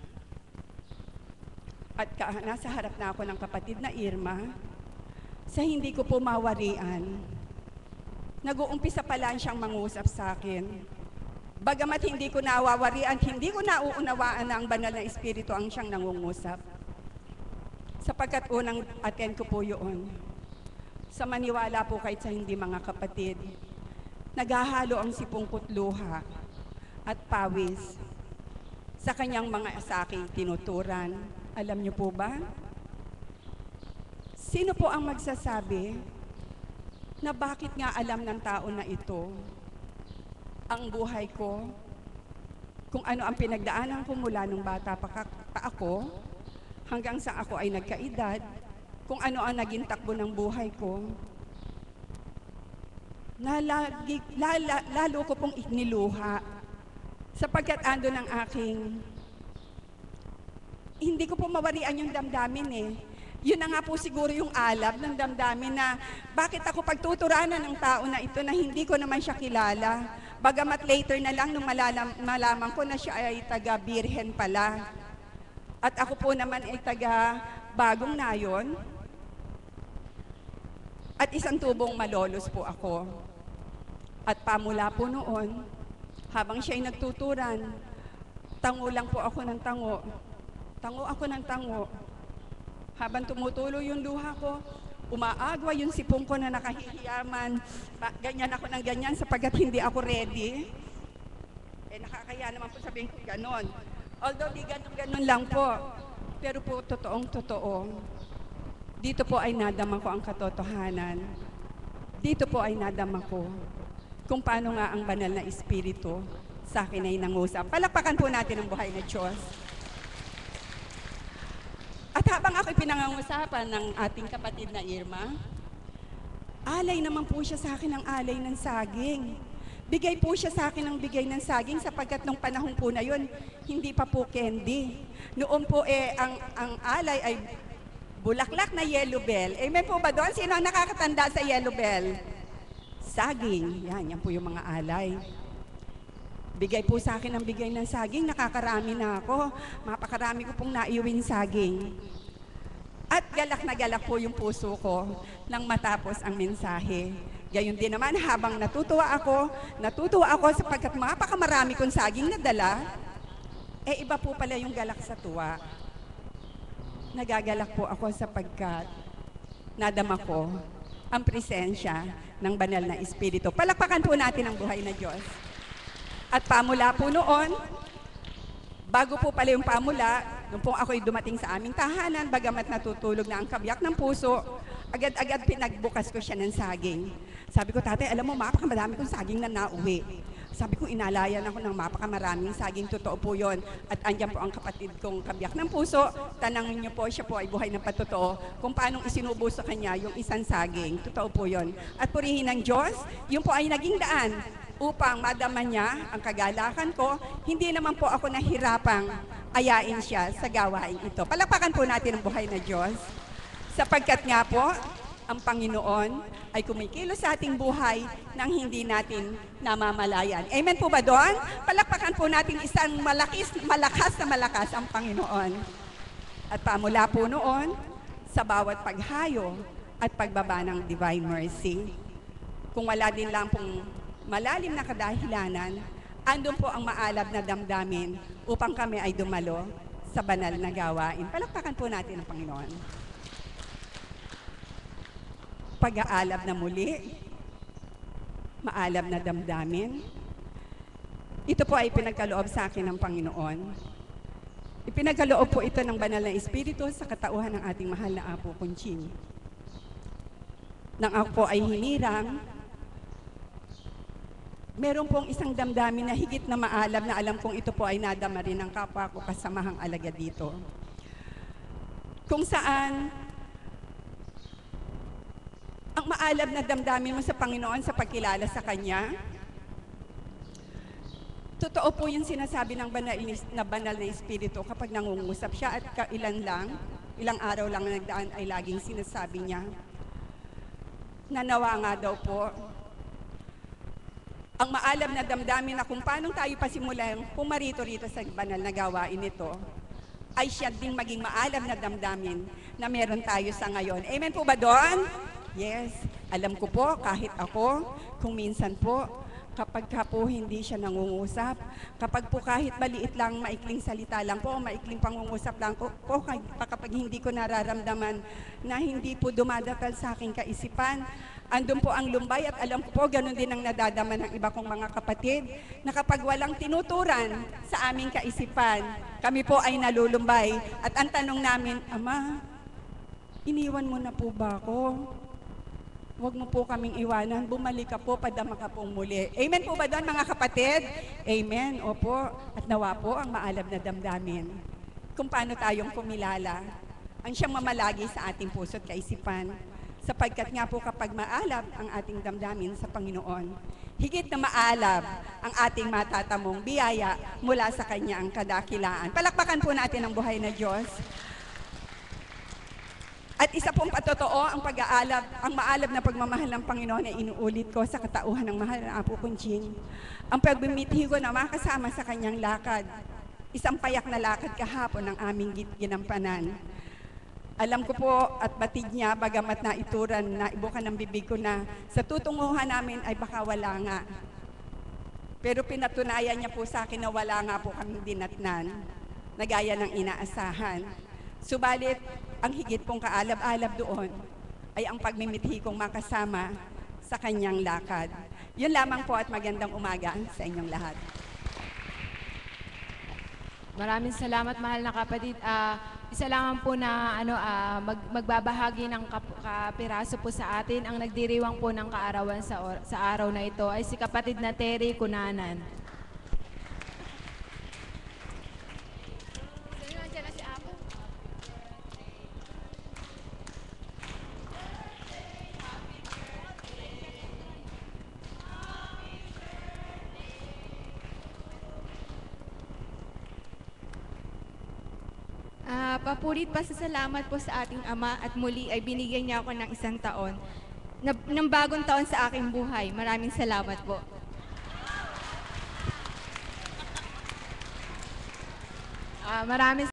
at nasa harap na ako ng kapatid na Irma, sa hindi ko po mawarian, nag-uumpisa pala siyang mangusap sa akin. Bagamat hindi ko nawawarian, hindi ko nauunawaan na ang banal na espiritu ang siyang nangungusap. Sapagkat unang attend ko po yun. Sa maniwala po kahit sa hindi mga kapatid, naghahalo ang sipungkot luha at pawis sa kanyang mga saking tinuturan. Alam niyo po ba? Sino po ang magsasabi na bakit nga alam ng tao na ito ang buhay ko, kung ano ang pinagdaanan ko mula nung bata pa ako, hanggang sa ako ay nagkaedad, kung ano ang naging takbo ng buhay ko, lalo ko pong iniluha, sapagkat ando ng aking, hindi ko po mawarian yung damdamin Yun na nga po siguro yung alab ng damdamin na bakit ako pagtuturanan ng tao na ito na hindi ko naman siya kilala. Bagamat later na lang nung malaman ko na siya ay taga-Birhen pala. At ako po naman ay taga-Bagong Nayon. At isang tubong Malolos po ako. At pamula po noon, habang siya ay nagtuturan, tango lang po ako ng tango. Tango ako ng tango. Habang tumutulo yung luha ko, umaagwa yung sipong ko na nakahihiyaman. Ganyan ako ng ganyan sapagkat hindi ako ready. Nakakaya naman po sabihin ko ganon. Although di ganon lang po. Pero po totoong-totoo. Dito po ay nadama ko ang katotohanan. Dito po ay nadama ko kung paano nga ang banal na espiritu sa akin ay nangusap. Palakpakan po natin ang buhay na Diyos. At habang ako'y pinangangusapan ng ating kapatid na Irma, alay naman po siya sa akin ng alay ng saging. Bigay po siya sa akin ng bigay ng saging sapagkat nung panahon po na yun, hindi pa po candy. Noon po ang alay ay bulaklak na yellow bell. May po ba doon? Sino ang nakakatanda sa yellow bell? Saging. Yan po yung mga alay. Bigay po sa akin ang bigay ng saging, nakakarami na ako. Mapakarami ko pong naiuwing saging. At galak na galak po yung puso ko nang matapos ang mensahe. Gayon din naman, habang natutuwa ako sapagkat mapakamarami kong saging na dala, iba po pala yung galak sa tuwa. Nagagalak po ako sapagkat nadama ko ang presensya ng banal na espiritu. Palakpakan po natin ang buhay na Diyos. At pamula po noon, bago po pala yung pamula, nung po ako'y dumating sa aming tahanan, bagamat natutulog na ang kabiyak ng puso, agad-agad pinagbukas ko siya ng saging. Sabi ko, tatay, alam mo, mapakamarami kong saging na nauwi. Sabi ko, inalayan ako ng mapakamaraming saging, totoo po yun. At andyan po ang kapatid kong kabiyak ng puso, tanangin niyo po, siya po ay buhay ng patotoo, kung paanong isinubo sa kanya yung isang saging, totoo po yun. At purihin ng Diyos, yun po ay naging daan upang madama niya ang kagalakan ko, hindi naman po ako nahirapang ayain siya sa gawain ito. Palakpakan po natin ang buhay na Diyos. Sapagkat nga po, ang Panginoon ay kumikilos sa ating buhay nang hindi natin namamalayan. Amen po ba doon? Palakpakan po natin isang malakas na malakas ang Panginoon. At pamula po noon, sa bawat paghayo at pagbaba ng Divine Mercy, kung wala din lang pong malalim na kadahilanan, andun po ang maalab na damdamin upang kami ay dumalo sa banal na gawain. Palakpakan po natin ang Panginoon. Pag-aalab na muli, maalab na damdamin. Ito po ay pinagkaloob sa akin ng Panginoon. Ipinagkaloob po ito ng banal na Espiritu sa katauhan ng ating mahal na Apo Conching. Nang ako po ay hinirang, meron pong isang damdamin na higit na maalab na alam kong ito po ay nadama rin ng kapwa ko kasamahang alaga dito. Kung saan, ang maalab na damdamin mo sa Panginoon sa pagkilala sa Kanya, totoo po yung sinasabi ng banal na Espiritu kapag nangungusap siya at ilang araw lang nagdaan ay laging sinasabi niya, nanawa nga daw po, ang maalab na damdamin na kung paano tayo pasimulang pumarito-rito sa banal na gawain ito, ay siya ding maging maalab na damdamin na meron tayo sa ngayon. Amen po ba doon? Yes, alam ko po, kahit ako, kung minsan po, kapag po hindi siya nangungusap, kapag po kahit maliit lang, maikling salita lang po, maikling pangungusap lang po, kapag hindi ko nararamdaman na hindi po dumadatal sa aking kaisipan, andun po ang lumbay at alam ko po, ganun din ang nadadama ng iba kong mga kapatid, na kapag walang tinuturan sa aming kaisipan, kami po ay nalulumbay. At ang tanong namin, Ama, iniwan mo na po ba ako? Huwag mo po kaming iwanan, bumalik ka po, padama ka pong muli. Amen po ba doon mga kapatid? Amen, opo. At nawa po ang maalab na damdamin kung paano tayong kumilala ang siyang mamalagi sa ating puso't kaisipan. Sapagkat nga po kapag maalab ang ating damdamin sa Panginoon, higit na maalab ang ating matatamong biyaya mula sa Kanya ang kadakilaan. Palakpakan po natin ang buhay na Diyos. At isa pong patotoo, ang pag-aalab, ang maalab na pagmamahal ng Panginoon ay inuulit ko sa katauhan ng mahal na Apo Conching. Ang pagbimithi ko na makasama sa kanyang lakad, isang payak na lakad kahapon ng aming ginampanan. Alam ko po at batid niya, bagamat na ituran, na ibukan ng bibig ko na sa tutunguhan namin ay baka wala nga. Pero pinatunayan niya po sa akin na wala nga po kaming dinatnan, na gaya ng inaasahan. Subalit, ang higit pong kaalab-alab doon ay ang pagmimithi kong makasama sa kanyang lakad. Yun lamang po at magandang umaga sa inyong lahat. Maraming salamat, mahal na kapatid. Isa lang po na magbabahagi ng kapiraso po sa atin. Ang nagdiriwang po ng kaarawan sa araw na ito ay si kapatid na Terry Cunanan. Papurit pasasalamat po sa ating Ama at muli ay binigyan niya ako ng isang taon, ng bagong taon sa aking buhay. Maraming salamat po. Maraming